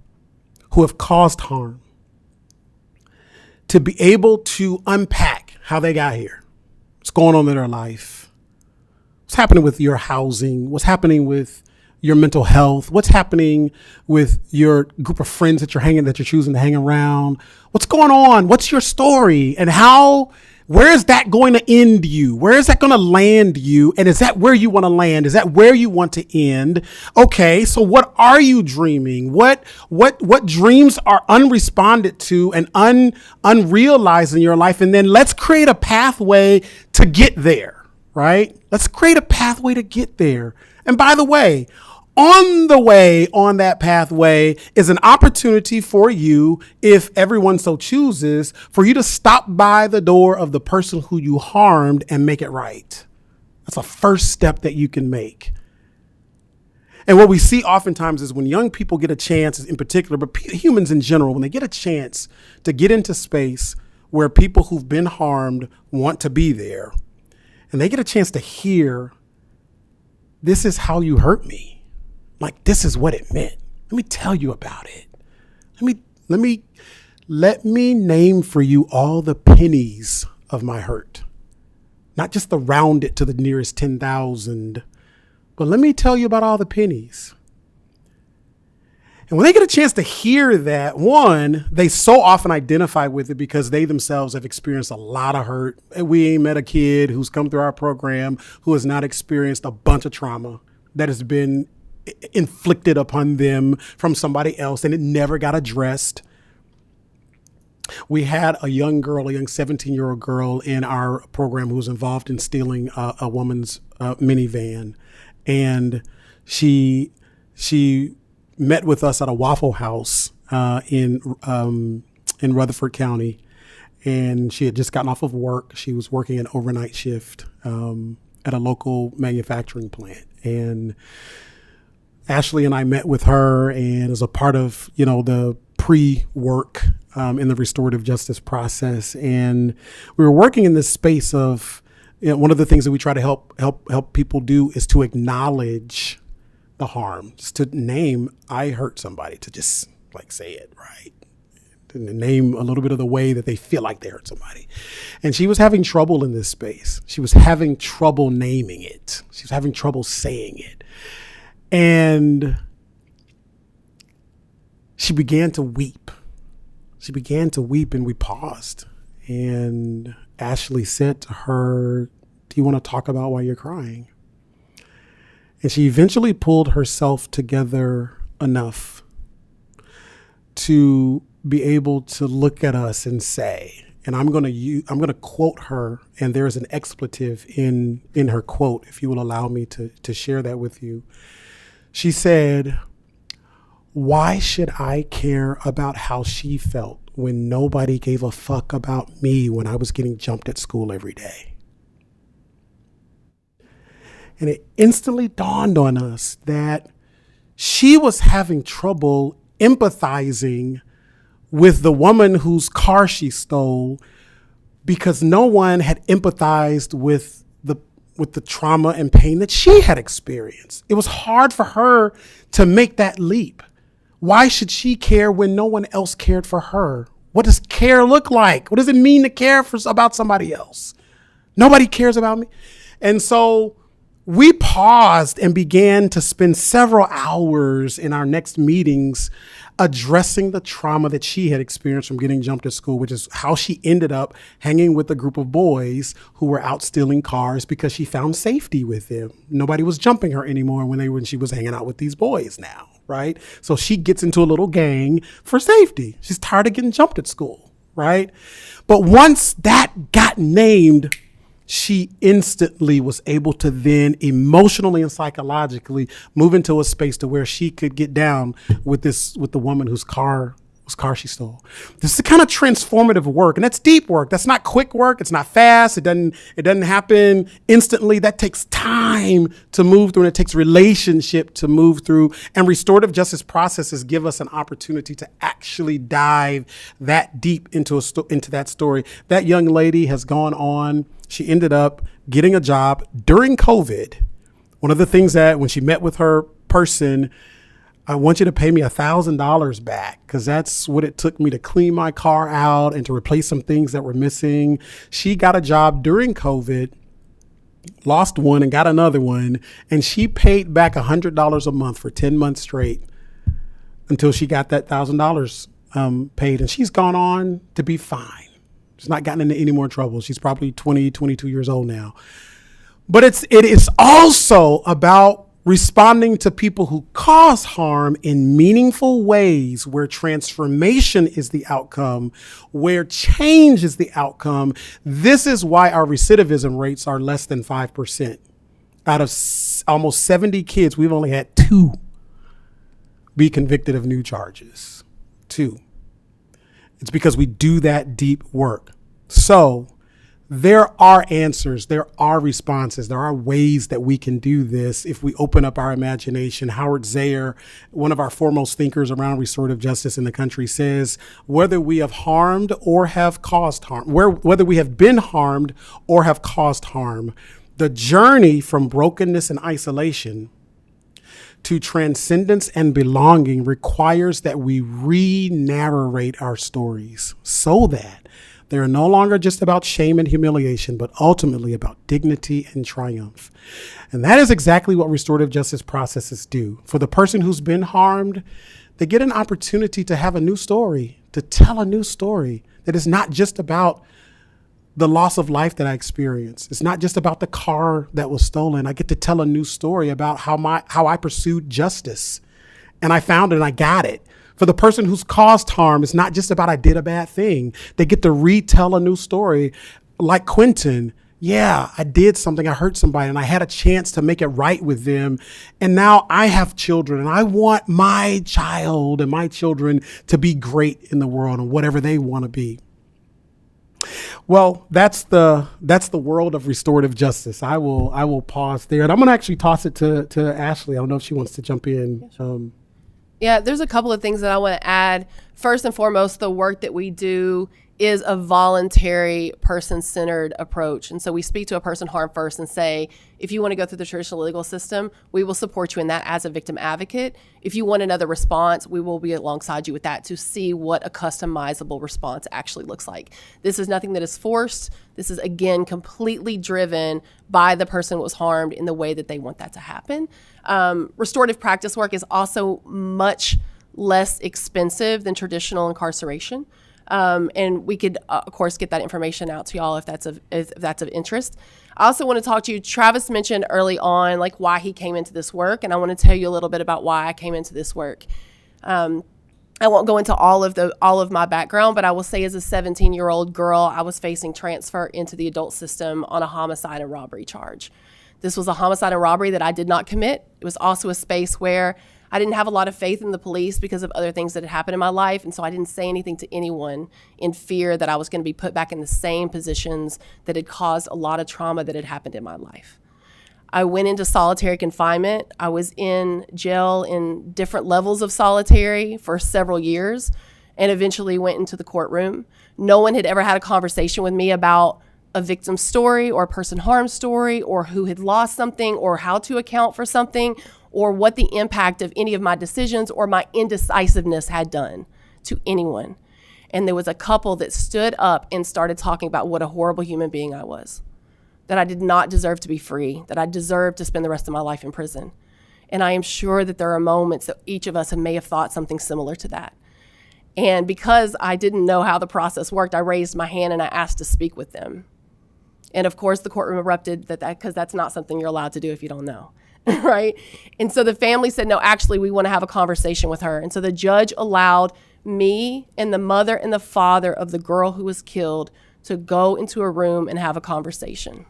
who have caused harm to be able to unpack how they got here, what's going on in their life, what's happening with your housing, what's happening with your mental health, what's happening with your group of friends that you're choosing to hang around, what's going on, what's your story, and where is that going to end you? Where is that going to land you? And is that where you want to land? Is that where you want to end? Okay, so what are you dreaming? What dreams are unresponded to and unrealized in your life? And then let's create a pathway to get there, right? Let's create a pathway to get there. And by the way, on the way on that pathway is an opportunity for you, if everyone so chooses, for you to stop by the door of the person who you harmed and make it right. That's a first step that you can make. And what we see oftentimes is when young people get a chance, in particular, but humans in general, when they get a chance to get into space where people who've been harmed want to be there, and they get a chance to hear, this is how you hurt me. Like, this is what it meant. Let me tell you about it. Let me name for you all the pennies of my hurt. Not just the round it to the nearest 10,000, but let me tell you about all the pennies. And when they get a chance to hear that, one, they so often identify with it because they themselves have experienced a lot of hurt. We ain't met a kid who's come through our program who has not experienced a bunch of trauma that has been inflicted upon them from somebody else, and it never got addressed. we had a young girl, a young 17-year-old girl in our program who was involved in stealing a woman's minivan. And she met with us at a Waffle House in Rutherford County. And she had just gotten off of work. She was working an overnight shift at a local manufacturing plant. And Ashley and I met with her, and as a part of, the pre-work in the restorative justice process. And we were working in this space of, one of the things that we try to help people do is to acknowledge the harm, just to name, I hurt somebody, to just say it, right? To name a little bit of the way that they feel like they hurt somebody. And she was having trouble in this space. She was having trouble naming it. She was having trouble saying it. And she began to weep. She began to weep, and we paused. And Ashley said to her, "Do you want to talk about why you're crying?" And she eventually pulled herself together enough to be able to look at us and say, and I'm going to quote her, and there's an expletive in her quote, if you will allow me to share that with you. She said, "Why should I care about how she felt when nobody gave a fuck about me when I was getting jumped at school every day?" And it instantly dawned on us that she was having trouble empathizing with the woman whose car she stole because no one had empathized with the trauma and pain that she had experienced. It was hard for her to make that leap. Why should she care when no one else cared for her? What does care look like? What does it mean to care about somebody else? Nobody cares about me. And so we paused and began to spend several hours in our next meetings addressing the trauma that she had experienced from getting jumped at school, which is how she ended up hanging with a group of boys who were out stealing cars because she found safety with them. Nobody was jumping her anymore when she was hanging out with these boys now, right? So she gets into a little gang for safety. She's tired of getting jumped at school, right? But once that got named, she instantly was able to then emotionally and psychologically move into a space to where she could get down with the woman whose car she stole. This is the kind of transformative work, and that's deep work. That's not quick work. It's not fast. It doesn't happen instantly. That takes time to move through, and it takes relationship to move through. And restorative justice processes give us an opportunity to actually dive that deep into that story. That young lady has gone on. She ended up getting a job during COVID. One of the things that when she met with her person, "I want you to pay me $1,000 back because that's what it took me to clean my car out and to replace some things that were missing." She got a job during COVID, lost one and got another one, and she paid back $100 a month for 10 months straight until she got that $1,000 paid. And she's gone on to be fine. She's not gotten into any more trouble. She's probably 20, 22 years old now. But it is also about responding to people who cause harm in meaningful ways, where transformation is the outcome, where change is the outcome. This is why our recidivism rates are less than 5%. Out of almost 70 kids, we've only had 2 be convicted of new charges. 2. It's because we do that deep work. So there are answers, there are responses, there are ways that we can do this if we open up our imagination. Howard Zehr, one of our foremost thinkers around restorative justice in the country, says, whether we have harmed or have caused harm, whether we have been harmed or have caused harm, the journey from brokenness and isolation to transcendence and belonging requires that we re-narrate our stories so that they are no longer just about shame and humiliation, but ultimately about dignity and triumph. And that is exactly what restorative justice processes do. For the person who's been harmed, they get an opportunity to have a new story, to tell a new story that is not just about the loss of life that I experienced. It's not just about the car that was stolen. I get to tell a new story about how I pursued justice, and I found it and I got it For the person who's caused harm, it's not just about I did a bad thing. They get to retell a new story like Quentin. Yeah, I did something, I hurt somebody, and I had a chance to make it right with them. And now I have children, and I want my child and my children to be great in the world and whatever they want to be. Well, that's the world of restorative justice. I will pause there, and I'm going to actually toss it to Ashley. I don't know if she wants to jump in. Yeah, there's a couple of things that I want to add. First and foremost, the work that we do is a voluntary, person-centered approach. And so we speak to a person harmed first and say, if you want to go through the traditional legal system, we will support you in that as a victim advocate. If you want another response, we will be alongside you with that to see what a customizable response actually looks like. This is nothing that is forced. This is, again, completely driven by the person who was harmed in the way that they want that to happen. Restorative practice work is also much less expensive than traditional incarceration. And we could, of course, get that information out to y'all if that's of interest. I also want to talk to you. Travis mentioned early on, like, why he came into this work, and I want to tell you a little bit about why I came into this work. I won't go into all of my background, but I will say as a 17-year-old girl, I was facing transfer into the adult system on a homicide and robbery charge. This was a homicide and robbery that I did not commit. It was also a space where I didn't have a lot of faith in the police because of other things that had happened in my life, and so I didn't say anything to anyone in fear that I was going to be put back in the same positions that had caused a lot of trauma that had happened in my life. I went into solitary confinement. I was in jail in different levels of solitary for several years and eventually went into the courtroom. No one had ever had a conversation with me about a victim story or a person harmed story or who had lost something or how to account for something or what the impact of any of my decisions or my indecisiveness had done to anyone. And there was a couple that stood up and started talking about what a horrible human being I was, that I did not deserve to be free, that I deserved to spend the rest of my life in prison. And I am sure that there are moments that each of us may have thought something similar to that. And because I didn't know how the process worked, I raised my hand and I asked to speak with them. And of course, the courtroom erupted because that's not something you're allowed to do if you don't know. Right? And so the family said, no, actually, we want to have a conversation with her. And so the judge allowed me and the mother and the father of the girl who was killed to go into a room and have a conversation.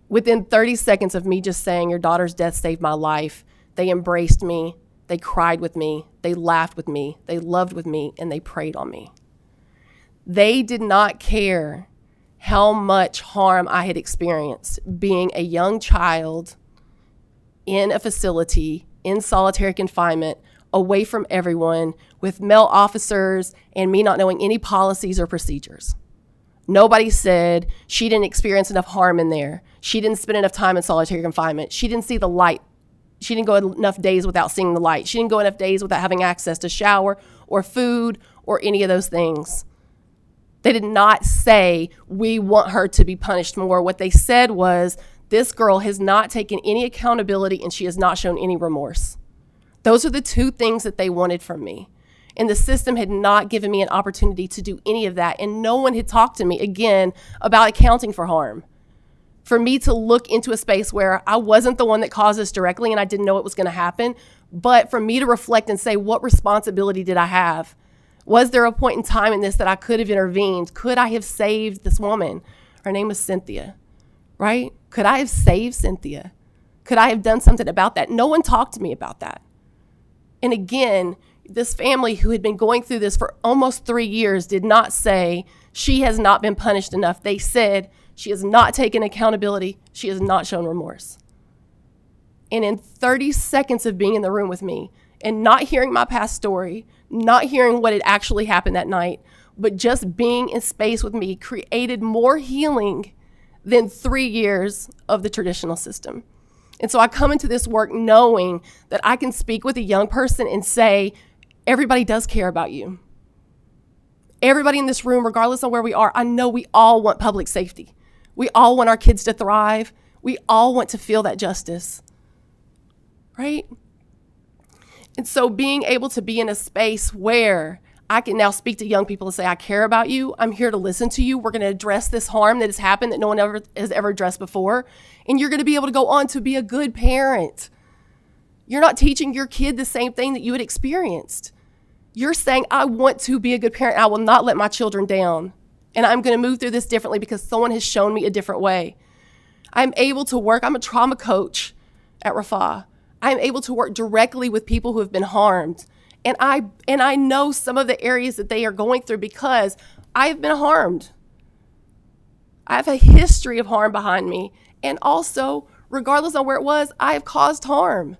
Within 30 seconds of me just saying, your daughter's death saved my life, they embraced me, they cried with me, they laughed with me, they loved with me, and they prayed on me. They did not care how much harm I had experienced being a young child in a facility, in solitary confinement, away from everyone, with male officers and me not knowing any policies or procedures. Nobody said she didn't experience enough harm in there. She didn't spend enough time in solitary confinement. She didn't see the light. She didn't go enough days without seeing the light. She didn't go enough days without having access to shower or food or any of those things. They did not say, we want her to be punished more. What they said was, this girl has not taken any accountability and she has not shown any remorse. Those are the two things that they wanted from me. And the system had not given me an opportunity to do any of that. And no one had talked to me, again, about accounting for harm. For me to look into a space where I wasn't the one that caused this directly and I didn't know it was going to happen, but for me to reflect and say, what responsibility did I have? Was there a point in time in this that I could have intervened? Could I have saved this woman? Her name was Cynthia, right? Could I have saved Cynthia? Could I have done something about that? No one talked to me about that. And again, this family who had been going through this for almost 3 years did not say, she has not been punished enough. They said, she has not taken accountability. She has not shown remorse. And in 30 seconds of being in the room with me and not hearing my past story, not hearing what had actually happened that night, but just being in space with me created more healing than 3 years of the traditional system. And so I come into this work knowing that I can speak with a young person and say, everybody does care about you. Everybody in this room, regardless of where we are, I know we all want public safety. We all want our kids to thrive. We all want to feel that justice, right? And so being able to be in a space where I can now speak to young people and say, I care about you. I'm here to listen to you. We're going to address this harm that has happened that no one has ever addressed before. And you're going to be able to go on to be a good parent. You're not teaching your kid the same thing that you had experienced. You're saying, I want to be a good parent. I will not let my children down. And I'm going to move through this differently because someone has shown me a different way. I'm able to work. I'm a trauma coach at Rafah. I'm able to work directly with people who have been harmed. And I know some of the areas that they are going through because I've been harmed. I have a history of harm behind me. And also, regardless of where it was, I have caused harm.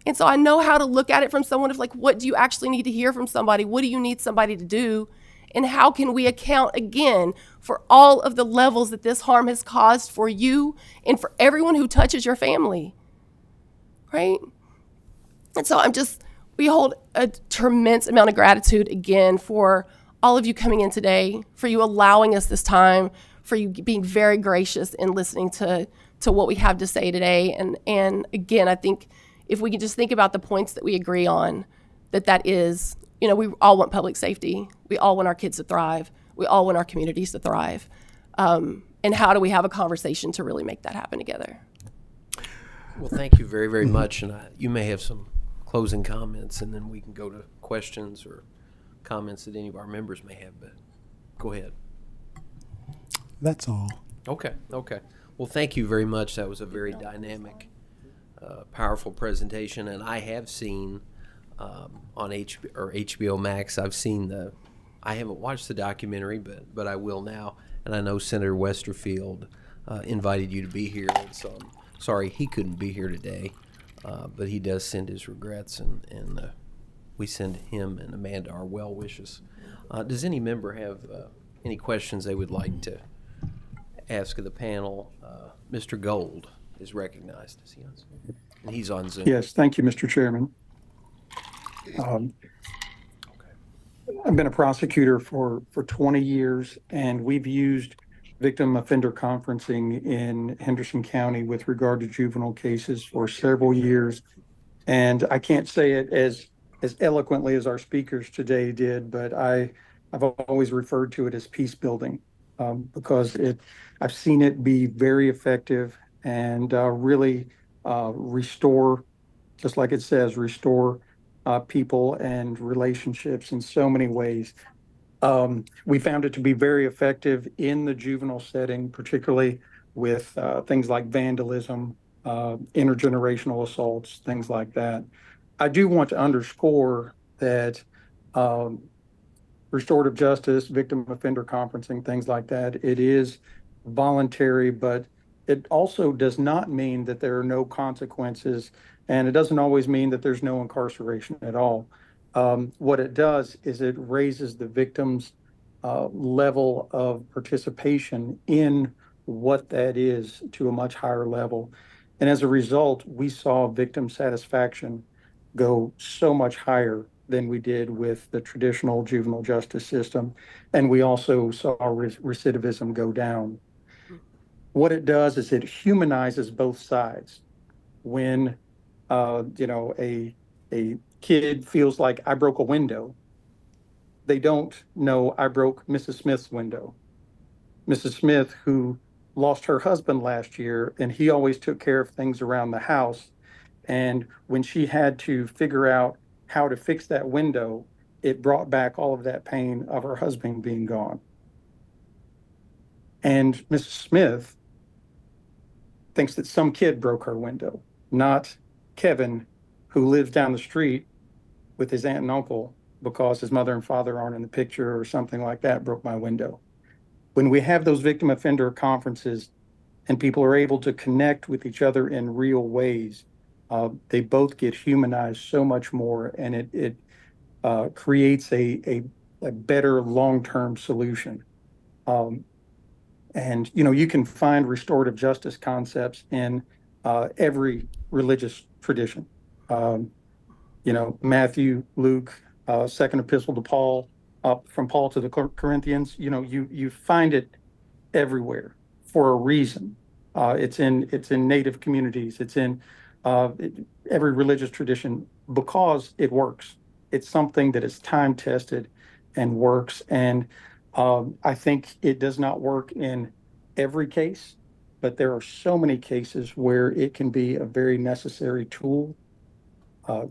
And so I know how to look at it from someone of like, what do you actually need to hear from somebody? What do you need somebody to do? And how can we account again for all of the levels that this harm has caused for you and for everyone who touches your family, right? And so we hold a tremendous amount of gratitude again for all of you coming in today, for you allowing us this time, for you being very gracious and listening to what we have to say today. And again, I think if we can just think about the points that we agree on, that is, we all want public safety. We all want our kids to thrive. We all want our communities to thrive. And how do we have a conversation to really make that happen together? Well, thank you very, very much. And you may have some closing comments, and then we can go to questions or comments that any of our members may have. But go ahead. That's all. Okay. Well, thank you very much. That was a very dynamic, powerful presentation. And I have seen on HBO Max, I haven't watched the documentary, but I will now. And I know Senator Westerfield invited you to be here. And so I'm sorry he couldn't be here today, but he does send his regrets, and we send him and Amanda our well wishes. Does any member have any questions they would like to ask of the panel? Mr. Gold is recognized. Is he on Zoom? And he's on Zoom. Yes, thank you, Mr. Chairman. I've been a prosecutor for 20 years, and we've used victim offender conferencing in Henderson County with regard to juvenile cases for several years. And I can't say it as eloquently as our speakers today did, but I've always referred to it as peace building, because I've seen it be very effective and really restore, just like it says, restore people and relationships in so many ways. We found it to be very effective in the juvenile setting, particularly with things like vandalism, intergenerational assaults, things like that. I do want to underscore that restorative justice, victim offender conferencing, things like that, it is voluntary, but it also does not mean that there are no consequences, and it doesn't always mean that there's no incarceration at all. What it does is it raises the victim's level of participation in what that is to a much higher level. And as a result, we saw victim satisfaction go so much higher than we did with the traditional juvenile justice system. And we also saw recidivism go down. What it does is it humanizes both sides. When a kid feels like I broke a window, they don't know I broke Mrs. Smith's window. Mrs. Smith, who lost her husband last year, and he always took care of things around the house. And when she had to figure out how to fix that window, it brought back all of that pain of her husband being gone. And Mrs. Smith thinks that some kid broke her window, not Kevin, who lives down the street with his aunt and uncle because his mother and father aren't in the picture or something like that, broke my window. When we have those victim offender conferences and people are able to connect with each other in real ways, they both get humanized so much more, and it creates a better long-term solution. And you can find restorative justice concepts in every religious tradition. Matthew, Luke, second epistle to Paul, from Paul to the Corinthians. You find it everywhere for a reason. It's in Native communities. It's in every religious tradition because it works. It's something that is time tested and works. And I think it does not work in every case, but there are so many cases where it can be a very necessary tool.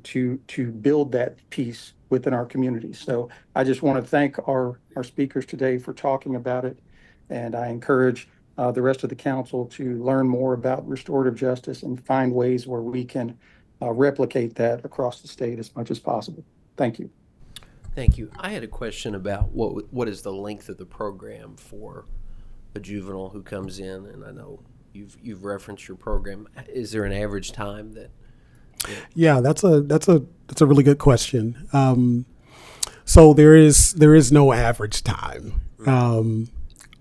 to build that peace within our community. So I just want to thank our speakers today for talking about it. And I encourage the rest of the council to learn more about restorative justice and find ways where we can replicate that across the state as much as possible. Thank you. Thank you. I had a question about what is the length of the program for a juvenile who comes in, and I know you've referenced your program. Is there an average time that? Yeah, that's a really good question. So there is no average time.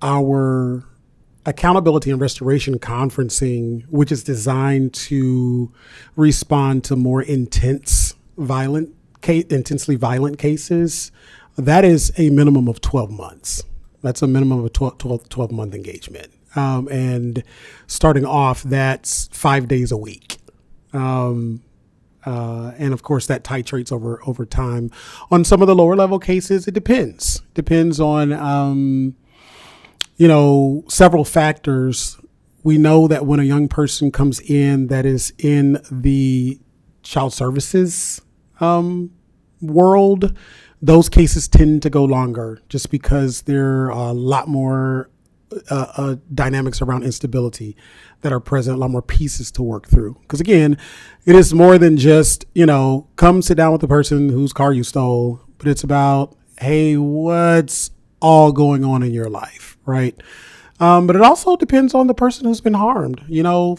Our accountability and restoration conferencing, which is designed to respond to more intensely violent cases, that is a minimum of 12 months. That's a minimum of 12-month engagement. And starting off, that's 5 days a week. And of course, that titrates over time. On some of the lower level cases, it depends. Depends on, several factors. We know that when a young person comes in that is in the child services world, those cases tend to go longer just because there are a lot more dynamics around instability that are present, a lot more pieces to work through. Because again, it is more than just, come sit down with the person whose car you stole, but it's about, hey, what's all going on in your life, right? But it also depends on the person who's been harmed.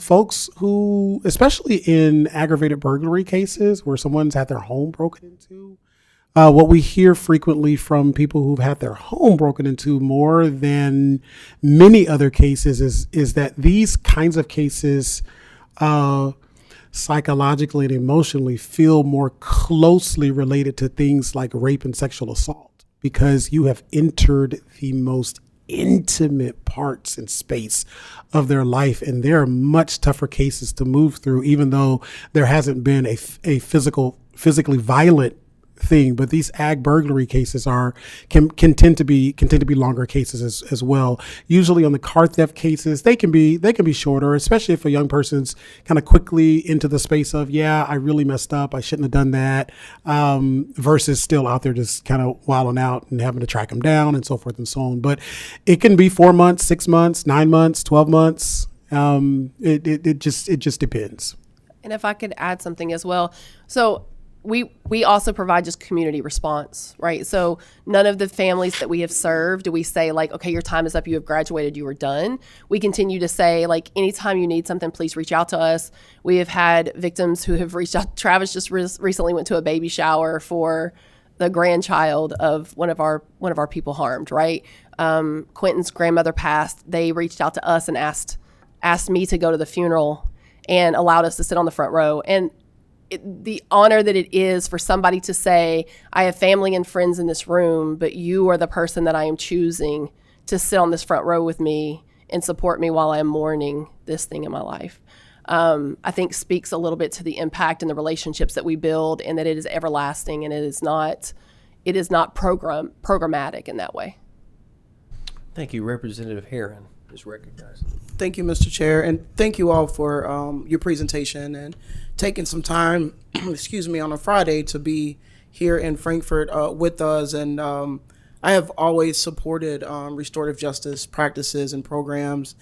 Folks who, especially in aggravated burglary cases where someone's had their home broken into, what we hear frequently from people who've had their home broken into more than many other cases is that these kinds of cases psychologically and emotionally feel more closely related to things like rape and sexual assault, because you have entered the most intimate parts and space of their life, and there are much tougher cases to move through, even though there hasn't been a physically violent thing. But these ag burglary cases can tend to be longer cases as well. Usually on the car theft cases, they can be shorter, especially if a young person's kind of quickly into the space of, yeah, I really messed up, I shouldn't have done that, versus still out there just kind of wilding out and having to track them down and so forth and so on. But it can be 4 months, 6 months, 9 months, 12 months. It just depends. And if I could add something as well. So we also provide just community response, right? So none of the families that we have served do we say like, okay, your time is up, you have graduated, you are done. We continue to say like, anytime you need something, please reach out to us. We have had victims who have reached out. Travis just recently went to a baby shower for the grandchild of one of our people harmed, right? Quentin's grandmother passed. They reached out to us and asked me to go to the funeral and allowed us to sit on the front row. And the honor that it is for somebody to say, I have family and friends in this room, but you are the person that I am choosing to sit on this front row with me and support me while I'm mourning this thing in my life. I think speaks a little bit to the impact and the relationships that we build, and that it is everlasting, and it is not programmatic in that way. Thank you. Representative Herron is recognized. Thank you, Mr. Chair, and thank you all for your presentation and taking some time, on a Friday to be here in Frankfurt with us. And I have always supported restorative justice practices and programs,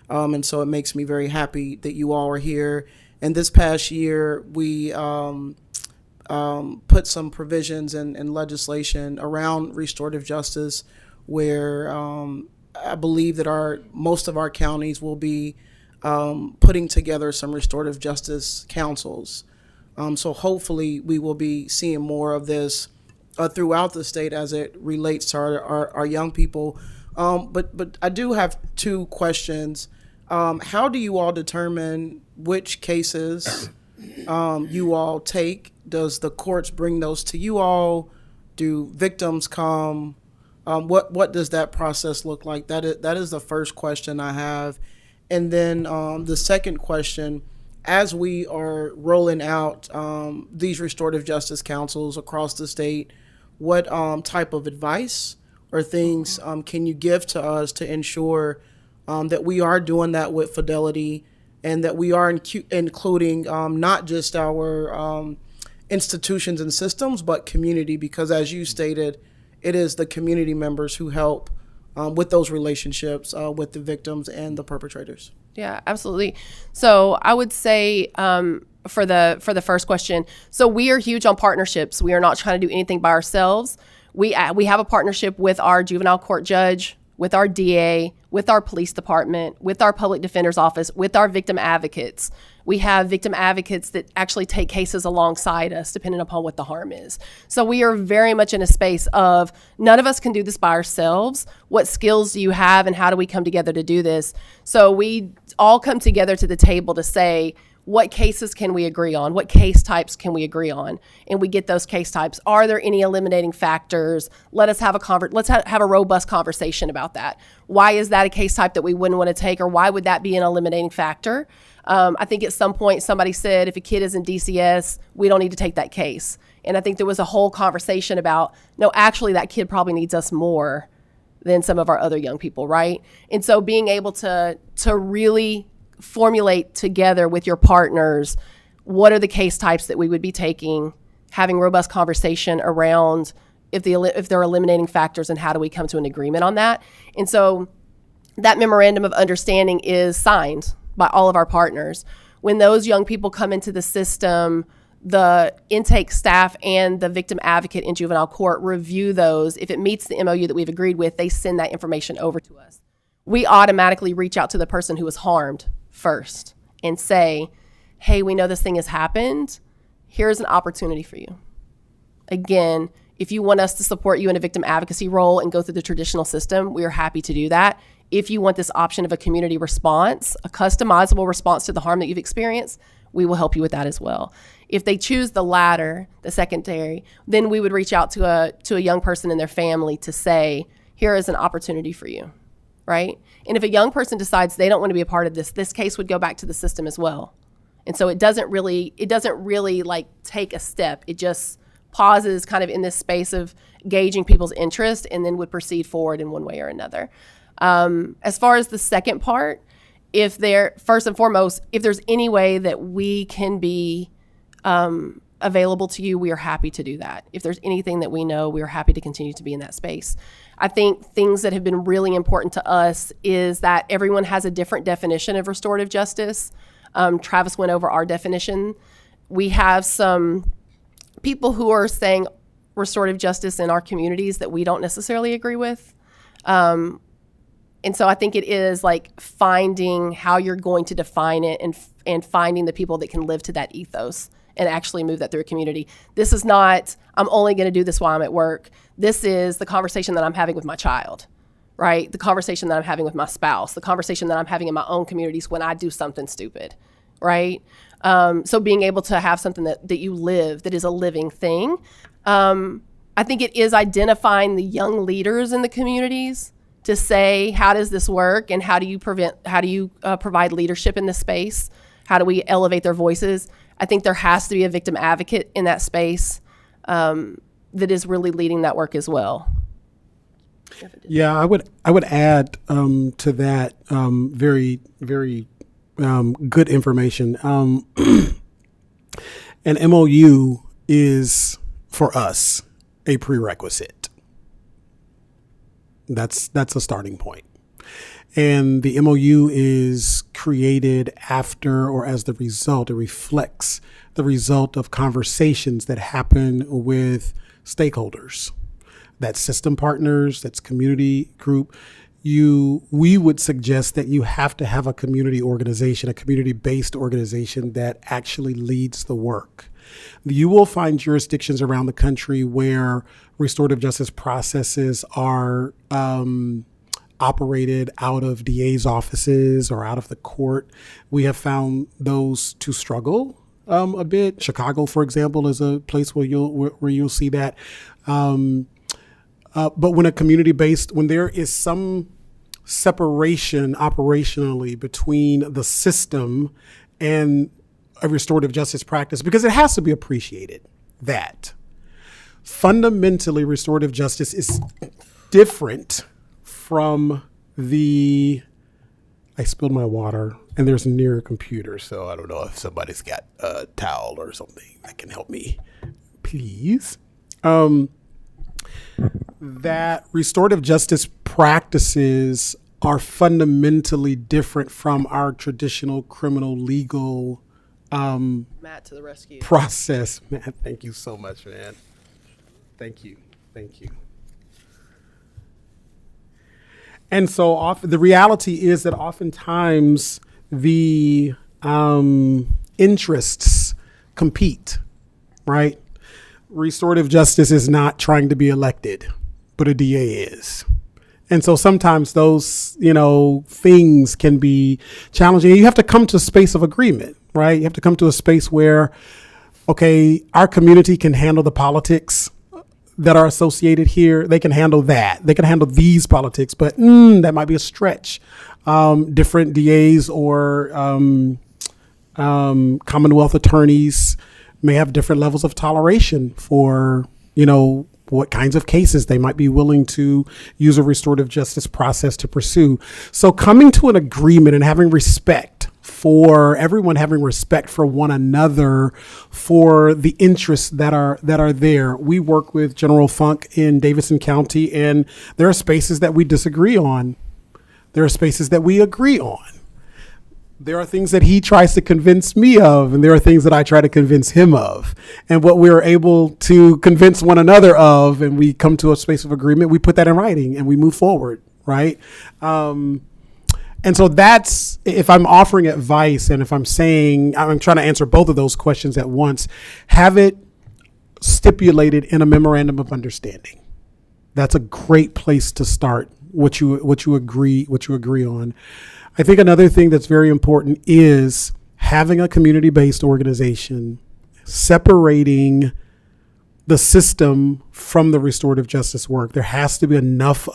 and so it makes me very happy that you all are here. And this past year, we put some provisions and legislation around restorative justice where I believe that most of our counties will be putting together some restorative justice councils. So hopefully we will be seeing more of this throughout the state as it relates to our young people. But I do have two questions. How do you all determine which cases you all take? Does the courts bring those to you all? Do victims come? What does that process look like? That is the first question I have. And then the second question, as we are rolling out these restorative justice councils across the state, what type of advice or things can you give to us to ensure that we are doing that with fidelity, and that we are including not just our institutions and systems, but community, because as you stated, it is the community members who help with those relationships with the victims and the perpetrators. Yeah, absolutely. So I would say for the first question, so we are huge on partnerships. We are not trying to do anything by ourselves. We have a partnership with our juvenile court judge, with our DA, with our police department, with our public defender's office, with our victim advocates. We have victim advocates that actually take cases alongside us, depending upon what the harm is. So we are very much in a space of none of us can do this by ourselves. What skills do you have, and how do we come together to do this? So we all come together to the table to say, what cases can we agree on? What case types can we agree on? And we get those case types. Are there any eliminating factors? Let us have let's have a robust conversation about that. Why is that a case type that we wouldn't want to take, or why would that be an eliminating factor? I think at some point somebody said if a kid is in DCS, we don't need to take that case. And I think there was a whole conversation about, no, actually that kid probably needs us more than some of our other young people, right? And so being able to really formulate together with your partners what are the case types that we would be taking, having robust conversation around if there are eliminating factors and how do we come to an agreement on that. And so that memorandum of understanding is signed by all of our partners. When those young people come into the system, the intake staff and the victim advocate in juvenile court review those. If it meets the MOU that we've agreed with, they send that information over to us. We automatically reach out to the person who was harmed first and say, hey, we know this thing has happened. Here's an opportunity for you. Again, if you want us to support you in a victim advocacy role and go through the traditional system, we are happy to do that. If you want this option of a community response, a customizable response to the harm that you've experienced, we will help you with that as well. If they choose the latter, the secondary, then we would reach out to a young person and their family to say, here is an opportunity for you, right? And if a young person decides they don't want to be a part of this case would go back to the system as well. And so it doesn't really like take a step. It just pauses kind of in this space of gauging people's interest and then would proceed forward in one way or another. As far as the second part, first and foremost, if there's any way that we can be available to you, we are happy to do that. If there's anything that we know, we are happy to continue to be in that space. I think things that have been really important to us is that everyone has a different definition of restorative justice. Travis went over our definition. We have some people who are saying restorative justice in our communities that we don't necessarily agree with. And so I think it is like finding how you're going to define it and finding the people that can live to that ethos and actually move that through a community. This is not, I'm only going to do this while I'm at work. This is the conversation that I'm having with my child, right? The conversation that I'm having with my spouse, the conversation that I'm having in my own communities when I do something stupid, right? So being able to have something that you live, that is a living thing. I think it is identifying the young leaders in the communities to say, how does this work, and how do you provide leadership in this space? How do we elevate their voices? I think there has to be a victim advocate in that space that is really leading that work as well. Yeah, I would add to that very, very good information. An MOU is, for us, a prerequisite. That's a starting point. And the MOU is created after or as the result, it reflects the result of conversations that happen with stakeholders. That's system partners, that's community group. We would suggest that you have to have a community organization, a community-based organization that actually leads the work. You will find jurisdictions around the country where restorative justice processes are operated out of DA's offices or out of the court. We have found those to struggle a bit. Chicago, for example, is a place where you'll see that. But when there is some separation operationally between the system and a restorative justice practice, because it has to be appreciated that fundamentally restorative justice is different from I spilled my water, and there's near a computer. So I don't know if somebody's got a towel or something that can help me, please. That restorative justice practices are fundamentally different from our traditional criminal legal Matt to the rescue. process. Man, thank you so much, man. Thank you. And so the reality is that oftentimes the interests compete, right? Restorative justice is not trying to be elected, but a DA is. And so sometimes those, things can be challenging. You have to come to a space of agreement, right? You have to come to a space where, okay, our community can handle the politics that are associated here. They can handle that. They can handle these politics, but that might be a stretch. Different DAs or Commonwealth attorneys may have different levels of toleration for, what kinds of cases they might be willing to use a restorative justice process to pursue. So coming to an agreement and having respect for everyone, having respect for one another, for the interests that are there. We work with General Funk in Davidson County, and there are spaces that we disagree on. There are spaces that we agree on. There are things that he tries to convince me of, and there are things that I try to convince him of. And what we're able to convince one another of, and we come to a space of agreement, we put that in writing and we move forward, right? And so that's, if I'm offering advice and if I'm saying, I'm trying to answer both of those questions at once, have it stipulated in a memorandum of understanding. That's a great place to start, what you agree on. I think another thing that's very important is having a community-based organization, separating the system from the restorative justice work. There has to be enough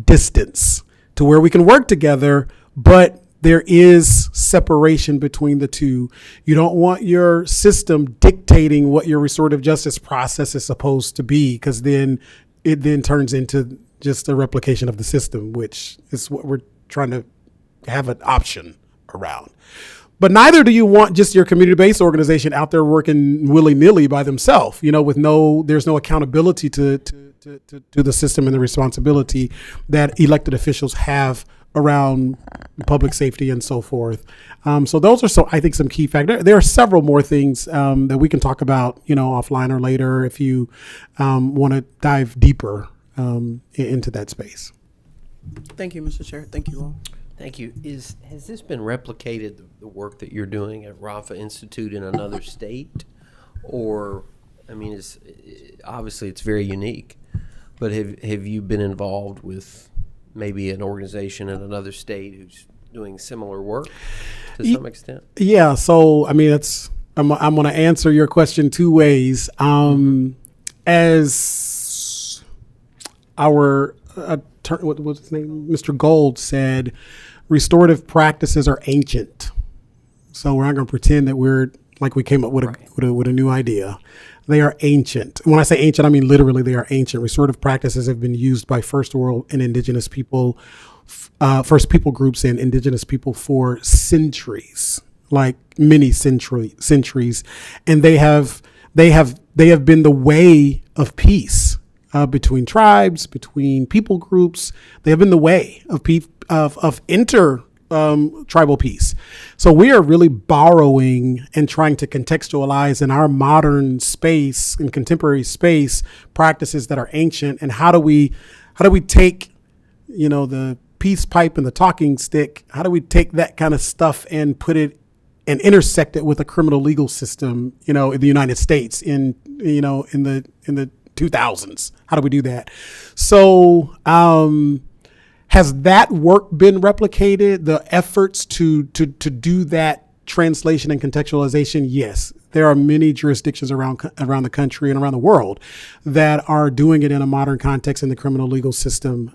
distance to where we can work together, but there is separation between the two. You don't want your system dictating what your restorative justice process is supposed to be, because then it turns into just a replication of the system, which is what we're trying to have an option around. But neither do you want just your community-based organization out there working willy-nilly by themselves, with there's no accountability to the system and the responsibility that elected officials have around public safety and so forth. So those are I think some key factors. There are several more things that we can talk about, offline or later if you want to dive deeper into that space. Thank you, Mr. Chair. Thank you all. Thank you. Has this been replicated, the work that you're doing at Rafa Institute, in another state? Or, obviously it's very unique, but have you been involved with maybe an organization in another state who's doing similar work to some extent? Yeah. So, I'm going to answer your question two ways. As our what was his name? Mr. Gold said, restorative practices are ancient. So we're not going to pretend that we're like we came up with a new idea. They are ancient. When I say ancient, I mean literally they are ancient. Restorative practices have been used by First World and Indigenous people, First People groups and Indigenous people for centuries, like many centuries, and they have been the way of peace. Between tribes, between people groups, they have been the way of inter-tribal peace. So we are really borrowing and trying to contextualize in our modern space, in contemporary space, practices that are ancient. And how do we take, the peace pipe and the talking stick? How do we take that kind of stuff and put it and intersect it with a criminal legal system, in the United States in the 2000s? How do we do that? So has that work been replicated? The efforts to do that translation and contextualization? Yes. There are many jurisdictions around the country and around the world that are doing it in a modern context in the criminal legal system.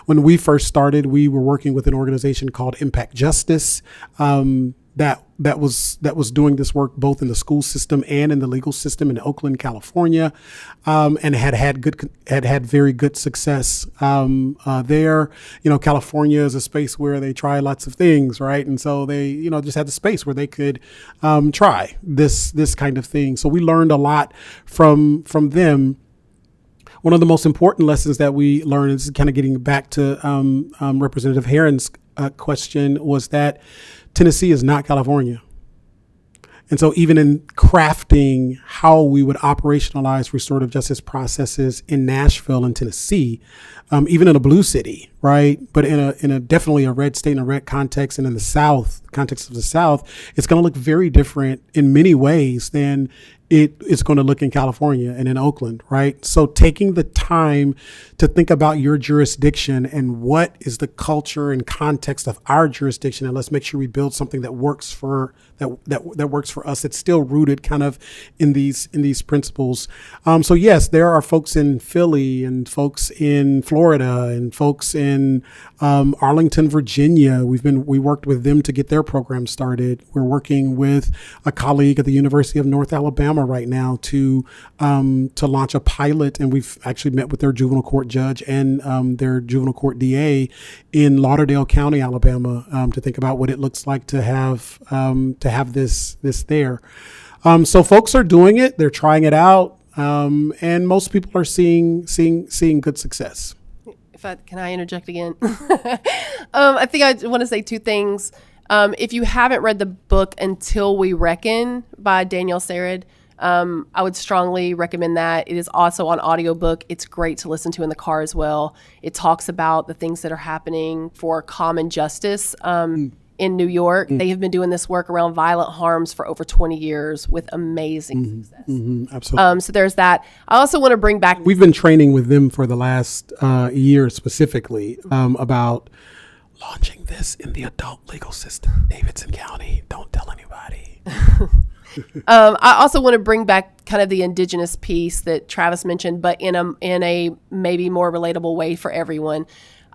When we first started, we were working with an organization called Impact Justice that that was doing this work both in the school system and in the legal system in Oakland, California, and had very good success there. California is a space where they try lots of things, right? And so they just had the space where they could try this kind of thing. So we learned a lot from them. One of the most important lessons that we learned, this is kind of getting back to Representative Herron's question, was that Tennessee is not California. And so even in crafting how we would operationalize restorative justice processes in Nashville and Tennessee, even in a blue city, right? But in a definitely a red state and a red context, and in the context of the South, it's going to look very different in many ways than it is going to look in California and in Oakland, right? So taking the time to think about your jurisdiction and what is the culture and context of our jurisdiction, and let's make sure we build something that works for that works for us. It's still rooted kind of in these principles. So yes, there are folks in Philly and folks in Florida and folks in Arlington, Virginia. We worked with them to get their program started. We're working with a colleague at the University of North Alabama right now to launch a pilot, and we've actually met with their juvenile court judge and their juvenile court DA in Lauderdale County, Alabama, to think about what it looks like to have this there. So folks are doing it; they're trying it out, and most people are seeing good success. Can I interject again? I think I want to say two things. If you haven't read the book Until We Reckon by Daniel Sarid, I would strongly recommend that. It is also on audiobook. It's great to listen to in the car as well. It talks about the things that are happening for common justice in New York. They have been doing this work around violent harms for over 20 years with amazing success. Absolutely. So there's that. I also want to bring back... We've been training with them for the last year specifically about launching this in the adult legal system. Davidson County, don't tell anybody. I also want to bring back kind of the indigenous piece that Travis mentioned, but in a maybe more relatable way for everyone.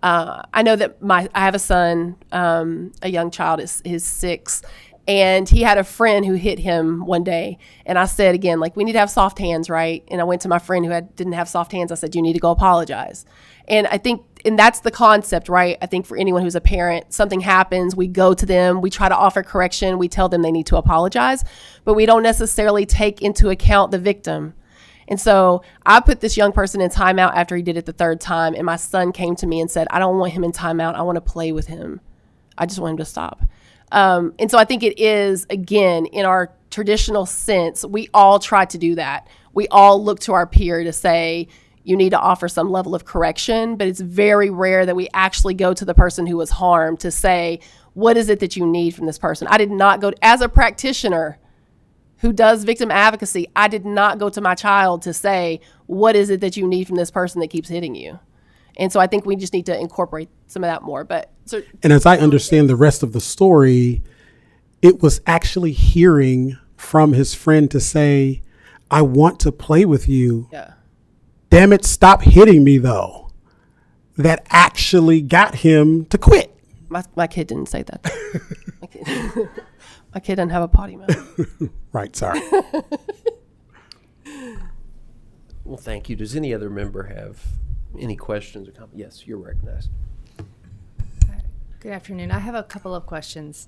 I know that I have a son, a young child, is 6, and he had a friend who hit him one day. And I said, again, like, we need to have soft hands, right? And I went to my friend who didn't have soft hands. I said, you need to go apologize. And I think, and that's the concept, right? I think for anyone who's a parent, something happens, we go to them, we try to offer correction, we tell them they need to apologize, but we don't necessarily take into account the victim. And so I put this young person in timeout after he did it the 3rd time, and my son came to me and said, I don't want him in timeout, I want to play with him. I just want him to stop. And so I think it is, again, in our traditional sense, we all try to do that. We all look to our peer to say, you need to offer some level of correction, but it's very rare that we actually go to the person who was harmed to say, what is it that you need from this person? I did not go, as a practitioner who does victim advocacy, I did not go to my child to say, what is it that you need from this person that keeps hitting you? And so I think we just need to incorporate some of that more. And as I understand the rest of the story, it was actually hearing from his friend to say, I want to play with you. Yeah. Damn it, stop hitting me, though. That actually got him to quit. My kid didn't say that. My kid doesn't have a potty mouth. Right, sorry. Well, thank you. Does any other member have any questions or comments? Yes, you're recognized. Good afternoon. I have a couple of questions.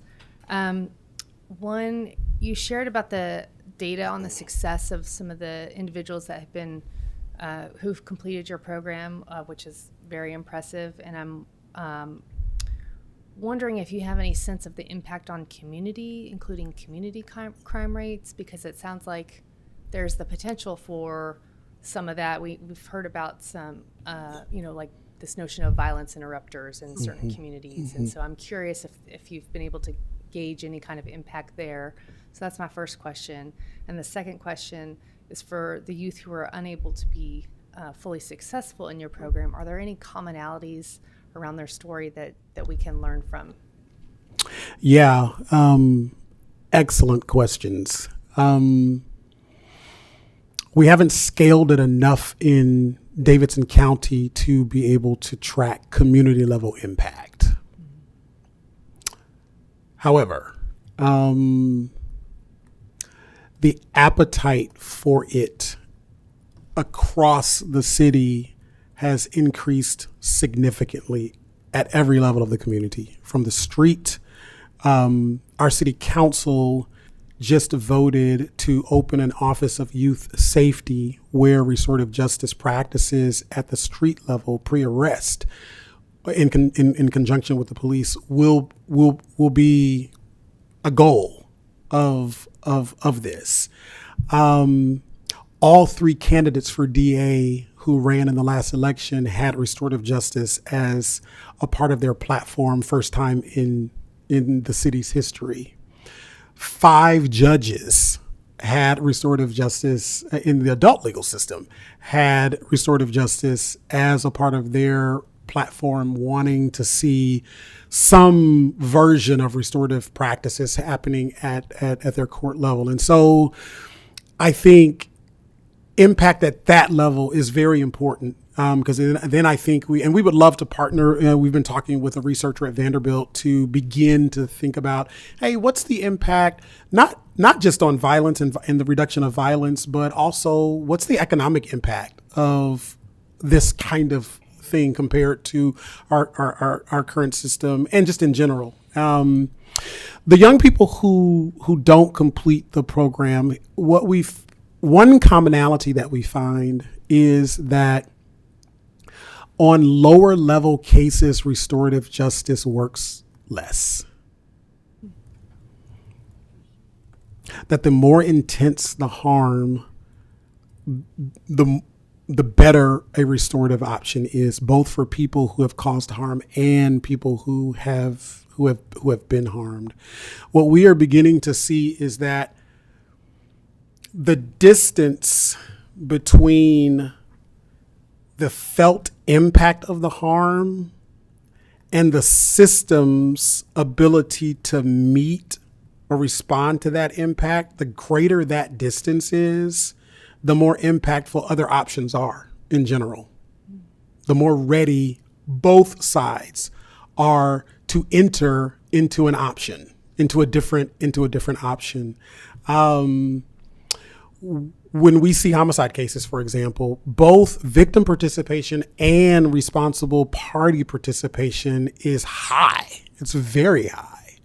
One, you shared about the data on the success of some of the individuals that have been who've completed your program, which is very impressive. And I'm wondering if you have any sense of the impact on community, including community crime rates, because it sounds like there's the potential for some of that. We've heard about some, like this notion of violence interrupters in certain communities. And so I'm curious if you've been able to gauge any kind of impact there. So that's my first question. And the second question is for the youth who are unable to be fully successful in your program. Are there any commonalities around their story that we can learn from? Yeah, excellent questions. We haven't scaled it enough in Davidson County to be able to track community level impact. However, the appetite for it across the city has increased significantly at every level of the community. From the street, our city council just voted to open an Office of Youth Safety where restorative justice practices at the street level pre-arrest in conjunction with the police will be a goal of this. All three candidates for DA who ran in the last election had restorative justice as a part of their platform, first time in the city's history. 5 judges had restorative justice in the adult legal system, had restorative justice as a part of their platform, wanting to see some version of restorative practices happening at their court level. And so I think impact at that level is very important, because then I think we would love to partner. We've been talking with a researcher at Vanderbilt to begin to think about, hey, what's the impact, not just on violence and the reduction of violence, but also what's the economic impact of this kind of thing compared to our current system and just in general. The young people who don't complete the program, one commonality that we find is that on lower level cases, restorative justice works less. That the more intense the harm, the better a restorative option is, both for people who have caused harm and people who have been harmed. What we are beginning to see is that the distance between the felt impact of the harm and the system's ability to meet or respond to that impact, the greater that distance is, the more impactful other options are in general. The more ready both sides are to enter into an option, into a different option. When we see homicide cases, for example, both victim participation and responsible party participation is high. It's very high.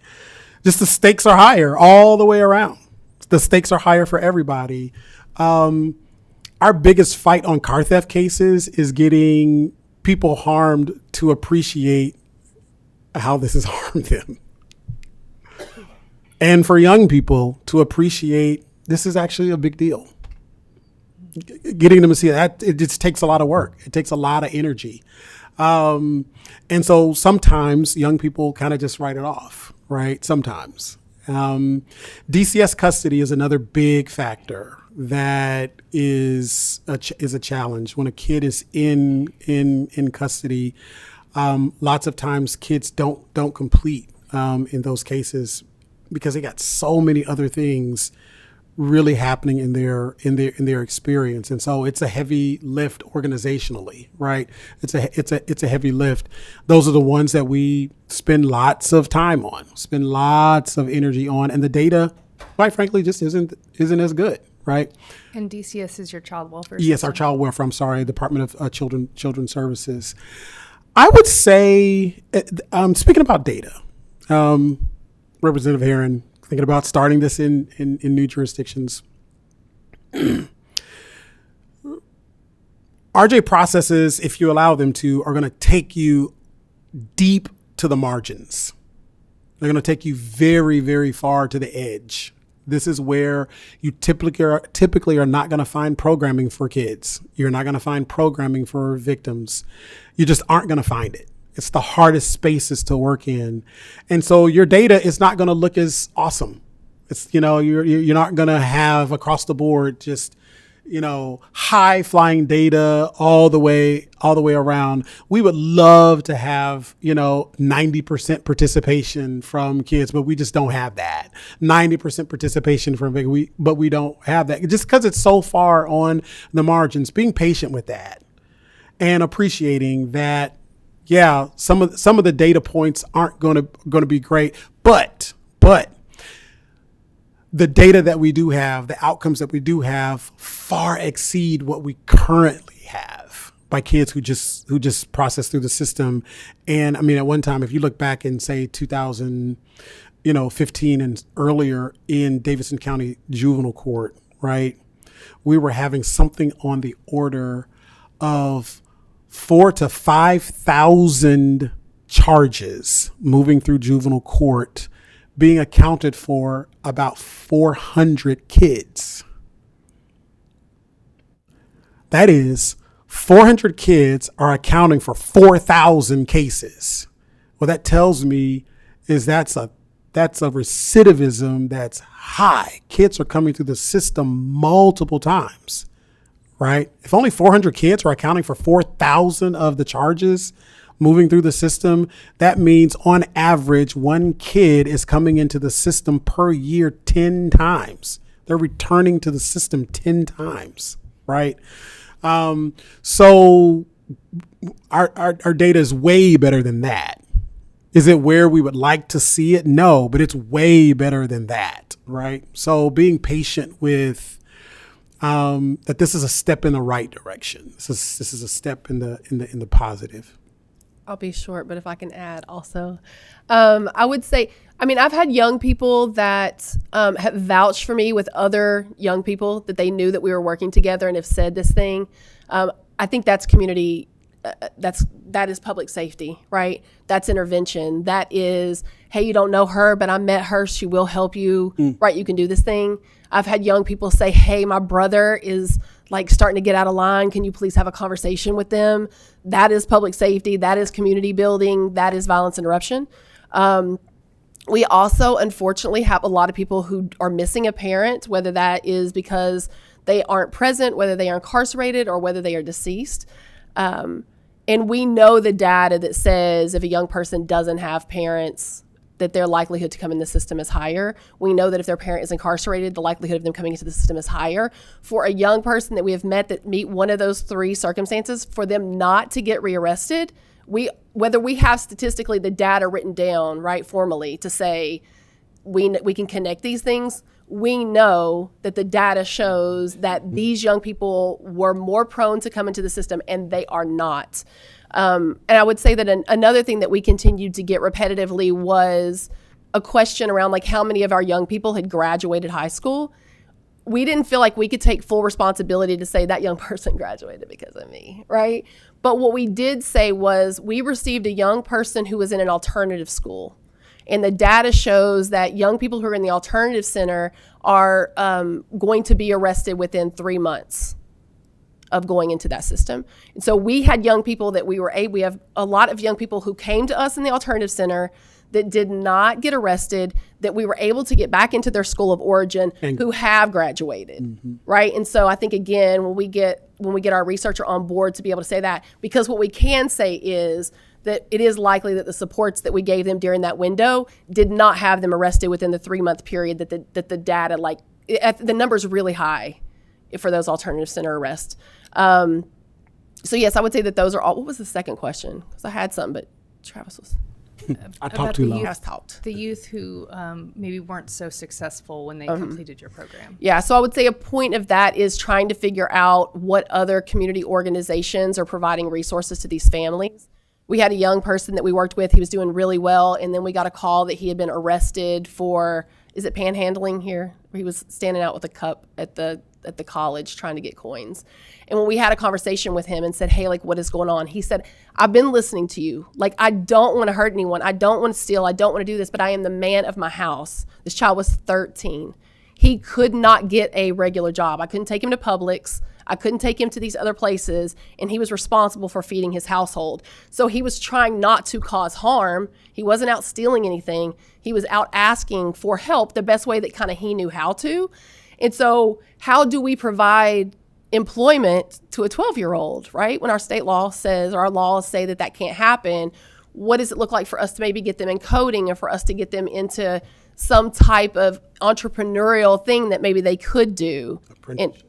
Just the stakes are higher all the way around. The stakes are higher for everybody. Our biggest fight on car theft cases is getting people harmed to appreciate how this has harmed them. And for young people to appreciate this is actually a big deal. Getting them to see that, it just takes a lot of work. It takes a lot of energy. And so sometimes young people kind of just write it off, right? Sometimes. DCS custody is another big factor that is a challenge. When a kid is in custody, lots of times kids don't complete in those cases because they got so many other things really happening in their experience. And so it's a heavy lift organizationally, right? It's a heavy lift. Those are the ones that we spend lots of time on, spend lots of energy on, and the data, quite frankly, just isn't as good, right? And DCS is your child welfare Yes, system? our child welfare, I'm sorry, Department of Children's Services. I would say, speaking about data, Representative Herron, thinking about starting this in new jurisdictions. RJ processes, if you allow them to, are going to take you deep to the margins. They're going to take you very, very far to the edge. This is where you typically are not going to find programming for kids. You're not going to find programming for victims. You just aren't going to find it. It's the hardest spaces to work in. And so your data is not going to look as awesome. It's, you're not going to have across the board just, high flying data all the way around. We would love to have, 90% participation from kids, but we just don't have that. 90% participation but we don't have that just because it's so far on the margins. Being patient with that and appreciating that. Yeah, some of the data points aren't going to be great, but the data that we do have, the outcomes that we do have, far exceed what we currently have by kids who just process through the system. And I mean, at one time, if you look back in say 2015 and earlier in Davidson County Juvenile Court, right, we were having something on the order of 4,000 to 5,000 charges moving through juvenile court, being accounted for about 400 kids. That is, 400 kids are accounting for 4,000 cases. What that tells me is that's a recidivism that's high. Kids are coming through the system multiple times, right? If only 400 kids are accounting for 4,000 of the charges moving through the system, that means on average, one kid is coming into the system per year 10 times. They're returning to the system 10 times, right? So our data is way better than that. Is it where we would like to see it? No, but it's way better than that, right? So being patient with that this is a step in the right direction. This is a step in the positive. I'll be short, but if I can add also, I would say, I mean, I've had young people that have vouched for me with other young people that they knew that we were working together and have said this thing. I think that's community. That is public safety, right? That's intervention. That is, hey, you don't know her, but I met her. She will help you, right? You can do this thing. I've had young people say, hey, my brother is like starting to get out of line. Can you please have a conversation with them? That is public safety. That is community building. That is violence interruption. We also, unfortunately, have a lot of people who are missing a parent, whether that is because they aren't present, whether they are incarcerated, or whether they are deceased. And we know the data that says if a young person doesn't have parents, that their likelihood to come in the system is higher. We know that if their parent is incarcerated, the likelihood of them coming into the system is higher. For a young person that we have met that meet one of those three circumstances, for them not to get rearrested, whether we have statistically the data written down, right, formally to say we can connect these things, we know that the data shows that these young people were more prone to come into the system, and they are not. And I would say that another thing that we continued to get repetitively was a question around like how many of our young people had graduated high school. We didn't feel like we could take full responsibility to say that young person graduated because of me, right? But what we did say was we received a young person who was in an alternative school. And the data shows that young people who are in the alternative center are going to be arrested within 3 months of going into that system. And so we had young people that we have a lot of young people who came to us in the alternative center that did not get arrested, that we were able to get back into their school of origin, who have graduated, right? And so I think, again, when we get our researcher on board to be able to say that, because what we can say is that it is likely that the supports that we gave them during that window did not have them arrested within the 3-month period that the data, the number's really high for those alternative center arrests. So yes, I would say that those are all. What was the second question? Because I had some, but Travis was. I talked too long. The youth who maybe weren't so successful when they completed your program. Yeah, so I would say a point of that is trying to figure out what other community organizations are providing resources to these families. We had a young person that we worked with. He was doing really well, and then we got a call that he had been arrested for, is it panhandling here? Where he was standing out with a cup at the college trying to get coins. And when we had a conversation with him and said, hey, like, what is going on? He said, I've been listening to you. Like, I don't want to hurt anyone. I don't want to steal. I don't want to do this, but I am the man of my house. This child was 13. He could not get a regular job. I couldn't take him to Publix. I couldn't take him to these other places, and he was responsible for feeding his household. So he was trying not to cause harm. He wasn't out stealing anything. He was out asking for help the best way that kind of he knew how to. And so how do we provide employment to a 12-year-old, right? When our state law says, or our laws say that that can't happen, what does it look like for us to maybe get them in coding, or for us to get them into some type of entrepreneurial thing that maybe they could do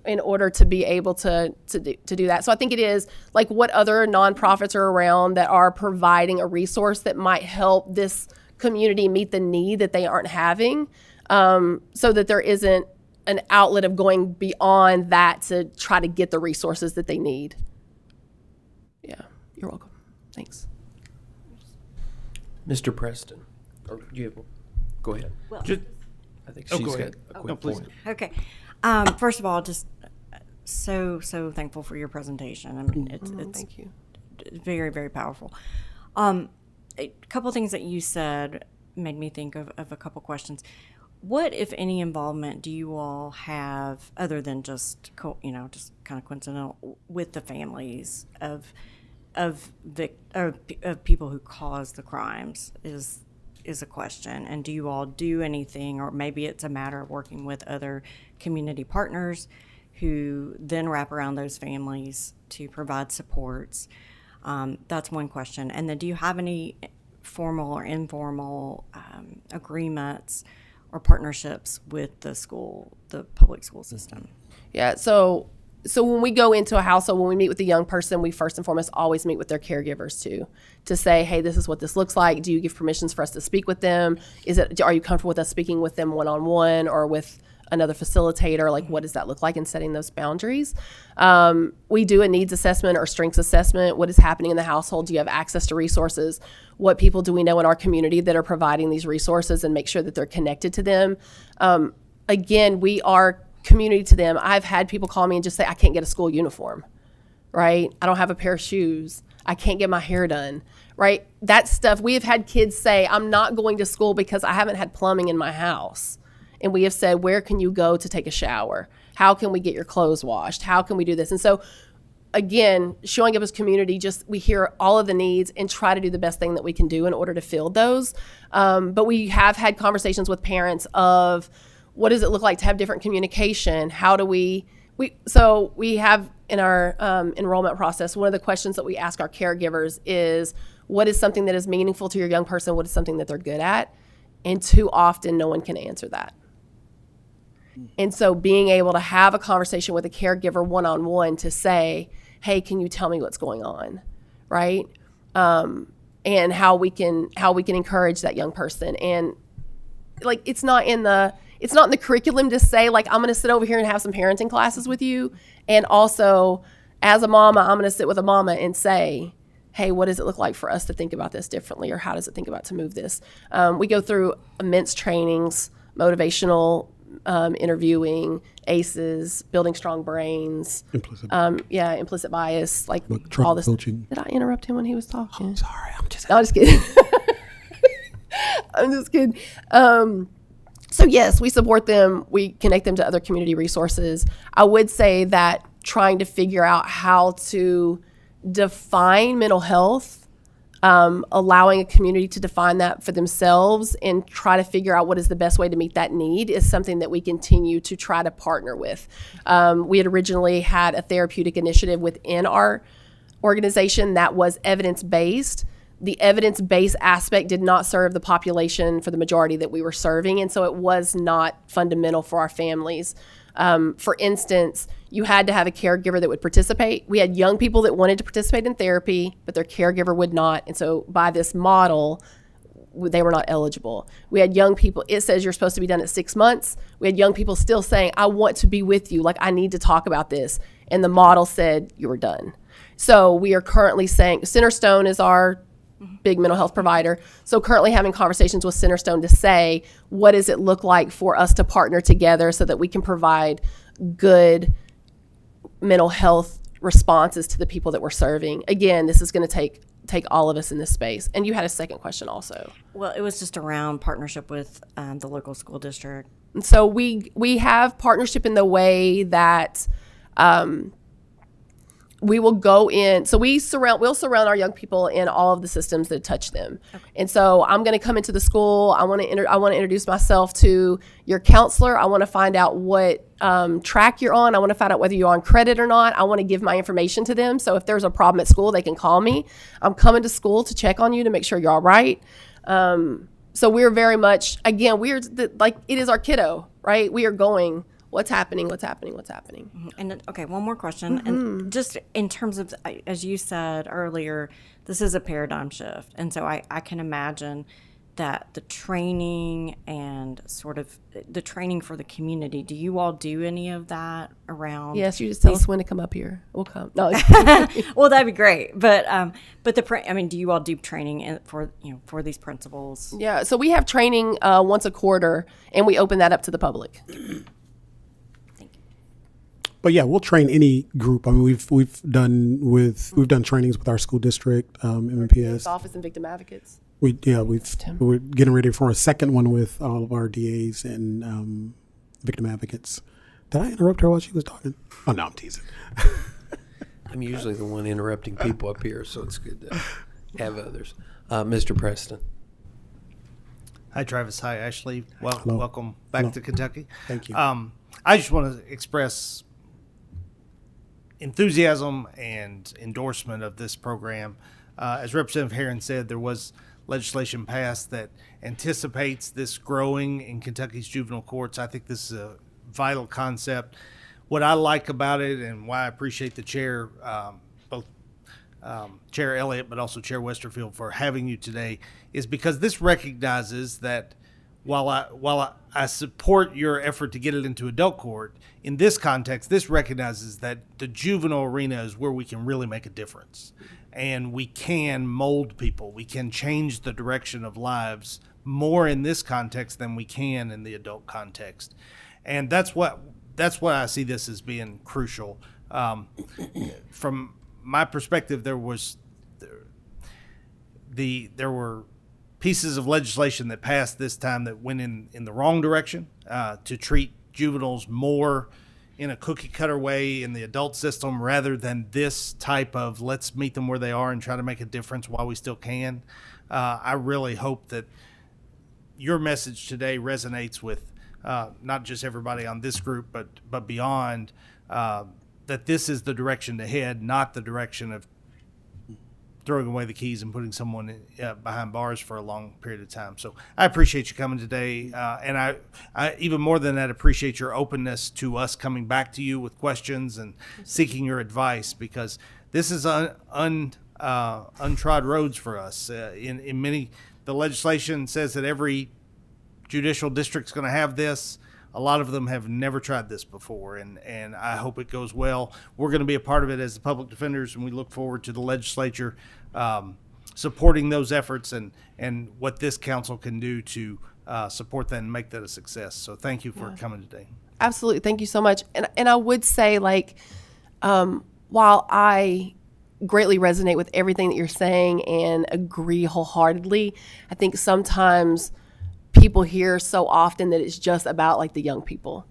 in order to be able to do that. So I think it is like, what other nonprofits are around that are providing a resource that might help this community meet the need that they aren't having. so that there isn't an outlet of going beyond that to try to get the resources that they need. Yeah, you're welcome. Thanks. Mr. Preston, or do you have, go ahead. Well, I think Oh, she's go got ahead. a quick No, please. point. Okay. First of all, just so thankful for your presentation. I mean, it's Thank you. very, very powerful. A couple things that you said made me think of a couple questions. What, if any, involvement do you all have, other than just just kind of coincidental, with the families of people who caused the crimes? Is a question. And do you all do anything, or maybe it's a matter of working with other community partners who then wrap around those families to provide supports? That's one question. And then, do you have any formal or informal agreements or partnerships with the public school system? Yeah, so when we go into a household, when we meet with a young person, we first and foremost always meet with their caregivers too, to say, hey, this is what this looks like. Do you give permissions for us to speak with them? Are you comfortable with us speaking with them one-on-one or with another facilitator? Like, what does that look like in setting those boundaries? We do a needs assessment or strengths assessment. What is happening in the household? Do you have access to resources? What people do we know in our community that are providing these resources, and make sure that they're connected to them? Again, we are community to them. I've had people call me and just say, I can't get a school uniform, right? I don't have a pair of shoes. I can't get my hair done, right? That stuff. We have had kids say, I'm not going to school because I haven't had plumbing in my house. And we have said, where can you go to take a shower? How can we get your clothes washed? How can we do this? And so, again, showing up as community, we hear all of the needs and try to do the best thing that we can do in order to fill those. But we have had conversations with parents of, what does it look like to have different communication? How do we have in our enrollment process, one of the questions that we ask our caregivers is, what is something that is meaningful to your young person? What is something that they're good at? And too often, no one can answer that. And so being able to have a conversation with a caregiver one-on-one to say, hey, can you tell me what's going on, right? And how we can encourage that young person. And like, it's not in the curriculum to say, like, I'm going to sit over here and have some parenting classes with you. And also, as a mama, I'm going to sit with a mama and say, hey, what does it look like for us to think about this differently? Or how does it think about to move this? We go through immense trainings, motivational interviewing, ACEs, building strong brains. Implicit bias, like all this. Coaching. Did I interrupt him when he was talking? I'm sorry. I'm just kidding. I'm just kidding. So yes, we support them. We connect them to other community resources. I would say that trying to figure out how to define mental health, allowing a community to define that for themselves and try to figure out what is the best way to meet that need is something that we continue to try to partner with. We had originally had a therapeutic initiative within our organization that was evidence-based. The evidence-based aspect did not serve the population for the majority that we were serving, and so it was not fundamental for our families. For instance, you had to have a caregiver that would participate. We had young people that wanted to participate in therapy, but their caregiver would not, and so by this model, they were not eligible. We had young people, it says you're supposed to be done at 6 months. We had young people still saying, I want to be with you, like I need to talk about this, and the model said you were done. So we are currently saying, Centerstone is our big mental health provider. So currently having conversations with Centerstone to say, what does it look like for us to partner together so that we can provide good mental health responses to the people that we're serving. Again, this is going to take all of us in this space. And you had a second question also. Well, it was just around partnership with the local school district. And so we have partnership in the way that we will go in. So we'll surround our young people in all of the systems that touch them. Okay. And so I'm going to come into the school. I want to introduce myself to your counselor. I want to find out what track you're on. I want to find out whether you're on credit or not. I want to give my information to them. So if there's a problem at school, they can call me. I'm coming to school to check on you to make sure you're all right. So we're very much, again, it is our kiddo, right? We are going, what's happening? Mm-hmm. And okay, one more question. Mm-hmm. And just in terms of, as you said earlier, this is a paradigm shift. And so I can imagine that the training and sort of the training for the community, do you all do any of that around? Yes, you just tell us when to come up here. We'll come. No. Well, that'd be great. But do you all do training for these principals? Yeah, so we have training once a quarter, and we open that up to the public. But yeah, we'll train any group. I mean, we've done trainings with our school district, MMPS Office and Victim Advocates. We're getting ready for a second one with all of our DAs and victim advocates. Did I interrupt her while she was talking? Oh no, I'm teasing. I'm usually the one interrupting people up here, so it's good to have others. Mr. Preston. Hi, Travis. Hi, Ashley. Hello. Welcome back Hello. to Kentucky. Thank you. I just want to express enthusiasm and endorsement of this program. As Representative Herron said, there was legislation passed that anticipates this growing in Kentucky's juvenile courts. I think this is a vital concept. What I like about it and why I appreciate the chair, both Chair Elliott but also Chair Westerfield, for having you today, is because this recognizes that while I support your effort to get it into adult court, in this context, this recognizes that the juvenile arena is where we can really make a difference. And we can mold people. We can change the direction of lives more in this context than we can in the adult context. And that's why I see this as being crucial. From my perspective, there were pieces of legislation that passed this time that went in the wrong direction, to treat juveniles more in a cookie cutter way in the adult system rather than this type of let's meet them where they are and try to make a difference while we still can. I really hope that your message today resonates with not just everybody on this group, but beyond, that this is the direction to head, not the direction of throwing away the keys and putting someone behind bars for a long period of time. So I appreciate you coming today. And I even more than that, appreciate your openness to us coming back to you with questions and seeking your advice, because this is untrod roads for us. In many, the legislation says that every judicial district's going to have this. A lot of them have never tried this before, and I hope it goes well. We're going to be a part of it as the public defenders, and we look forward to the legislature supporting those efforts and what this council can do to support that and make that a success. So thank you for coming today. Absolutely. Thank you so much. And I would say, while I greatly resonate with everything that you're saying and agree wholeheartedly, I think sometimes people hear so often that it's just about the young people.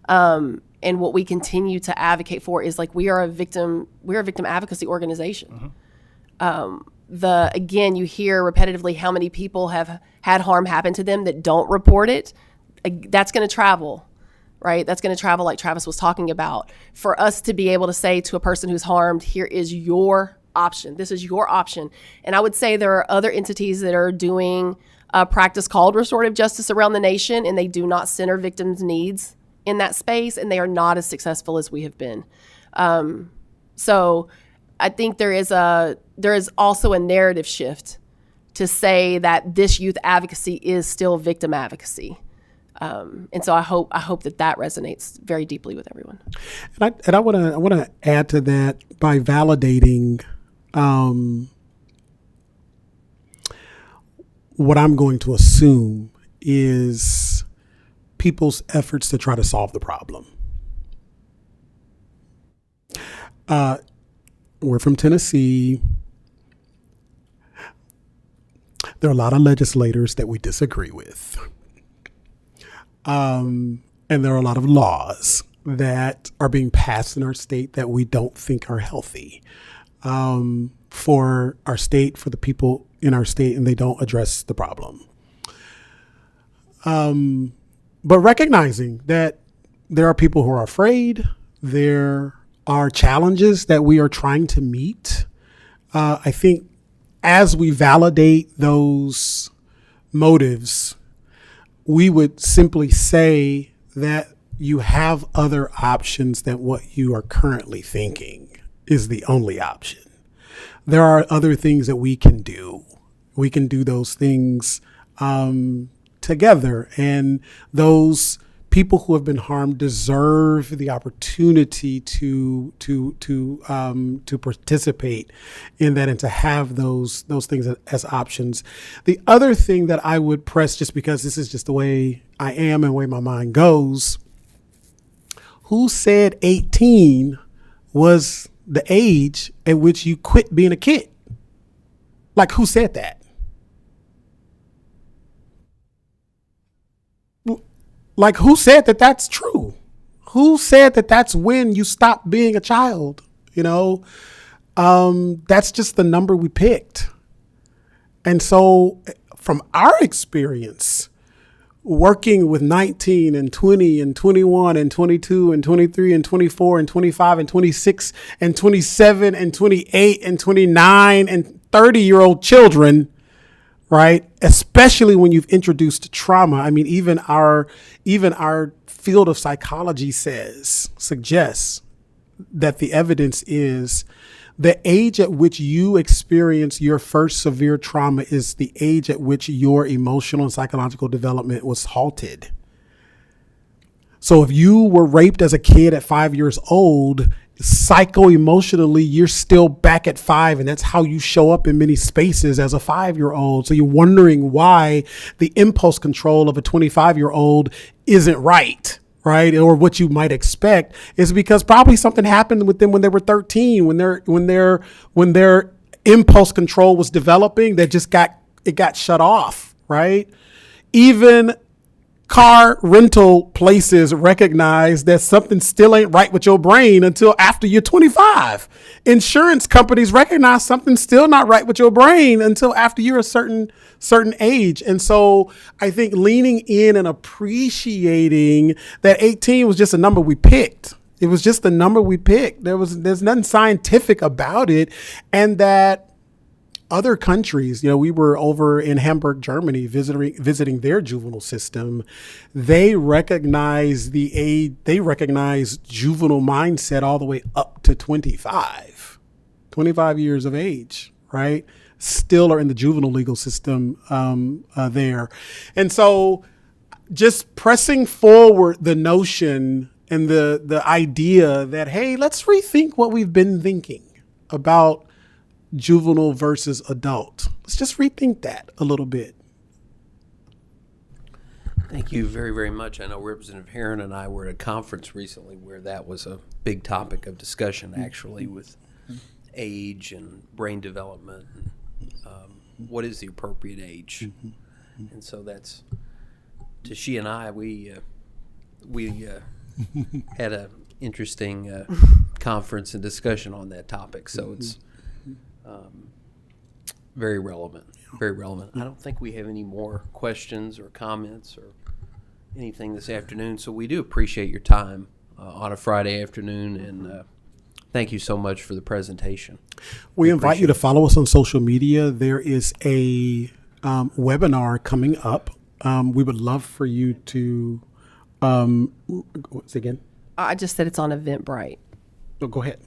And what we continue to advocate for is we're a victim advocacy organization. Again, you hear repetitively how many people have had harm happen to them that don't report it. That's going to travel, right? That's going to travel, like Travis was talking about. For us to be able to say to a person who's harmed, here is your option. This is your option. And I would say there are other entities that are doing a practice called restorative justice around the nation, and they do not center victims' needs in that space, and they are not as successful as we have been. So I think there is also a narrative shift to say that this youth advocacy is still victim advocacy. And so I hope that resonates very deeply with everyone. And I want to add to that by validating what I'm going to assume is people's efforts to try to solve the problem. We're from Tennessee. There are a lot of legislators that we disagree with. And there are a lot of laws that are being passed in our state that we don't think are healthy for our state, for the people in our state, and they don't address the problem. But recognizing that there are people who are afraid, there are challenges that we are trying to meet. I think as we validate those motives, we would simply say that you have other options than what you are currently thinking is the only option. There are other things that we can do. We can do those things together. And those people who have been harmed deserve the opportunity to participate in that and to have those things as options. The other thing that I would press, just because this is just the way I am and the way my mind goes, who said 18 was the age at which you quit being a kid? Like, who said that? Like, who said that that's true? Who said that that's when you stop being a child? You know, that's just the number we picked. And so from our experience, working with 19 and 20 and 21 and 22 and 23 and 24 and 25 and 26 and 27 and 28 and 29 and 30-year-old children, right? Especially when you've introduced trauma. I mean, even our field of psychology suggests that the evidence is the age at which you experience your first severe trauma is the age at which your emotional and psychological development was halted. So if you were raped as a kid at 5 years old, psycho-emotionally, you're still back at 5, and that's how you show up in many spaces as a 5-year-old. So you're wondering why the impulse control of a 25-year-old isn't right, or what you might expect is because probably something happened with them when they were 13, when their impulse control was developing, that just got shut off, right? Even car rental places recognize that something still ain't right with your brain until after you're 25. Insurance companies recognize something still not right with your brain until after you're a certain age. And so I think leaning in and appreciating that 18 was just a number we picked. It was just the number we picked. There's nothing scientific about it. And that other countries, we were over in Hamburg, Germany, visiting their juvenile system. They recognize juvenile mindset all the way up to 25 years of age, right? Still are in the juvenile legal system there. And so just pressing forward the notion and the idea that, hey, let's rethink what we've been thinking about juvenile versus adult. Let's just rethink that a little bit. Thank you very, very much. I know Representative Herron and I were at a conference recently where that was a big topic of discussion, actually, with age and brain development. And, what is the appropriate age? And so that's, to she and I, we had an interesting conference and discussion on that topic. So it's very relevant, very relevant. I don't think we have any more questions or comments or anything this afternoon. So we do appreciate your time on a Friday afternoon, and thank you so much for the presentation. We invite you to follow us on social media. There is a webinar coming up. We would love for you to, what's it again? I just said it's on Eventbrite. Oh, go ahead.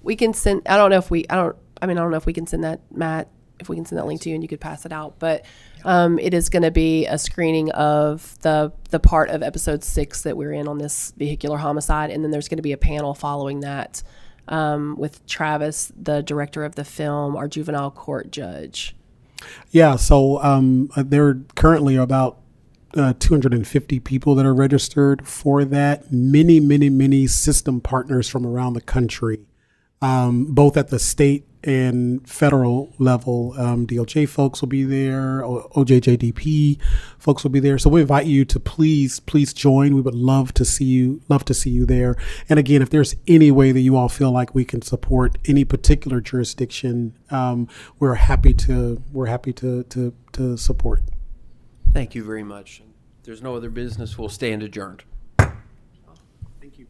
We can send, I don't know if we can send that, Matt, if we can send that link to you and you could pass it out. But it is going to be a screening of the part of episode 6 that we're in on this vehicular homicide. And then there's going to be a panel following that with Travis, the director of the film, our juvenile court judge. Yeah, so there currently are about 250 people that are registered for that. Many system partners from around the country, both at the state and federal level. DOJ folks will be there. OJJDP folks will be there. So we invite you to please join. We would love to see you there. And again, if there's any way that you all feel like we can support any particular jurisdiction, we're happy to support. Thank you very much. If there's no other business, we'll stand adjourned. Thank you.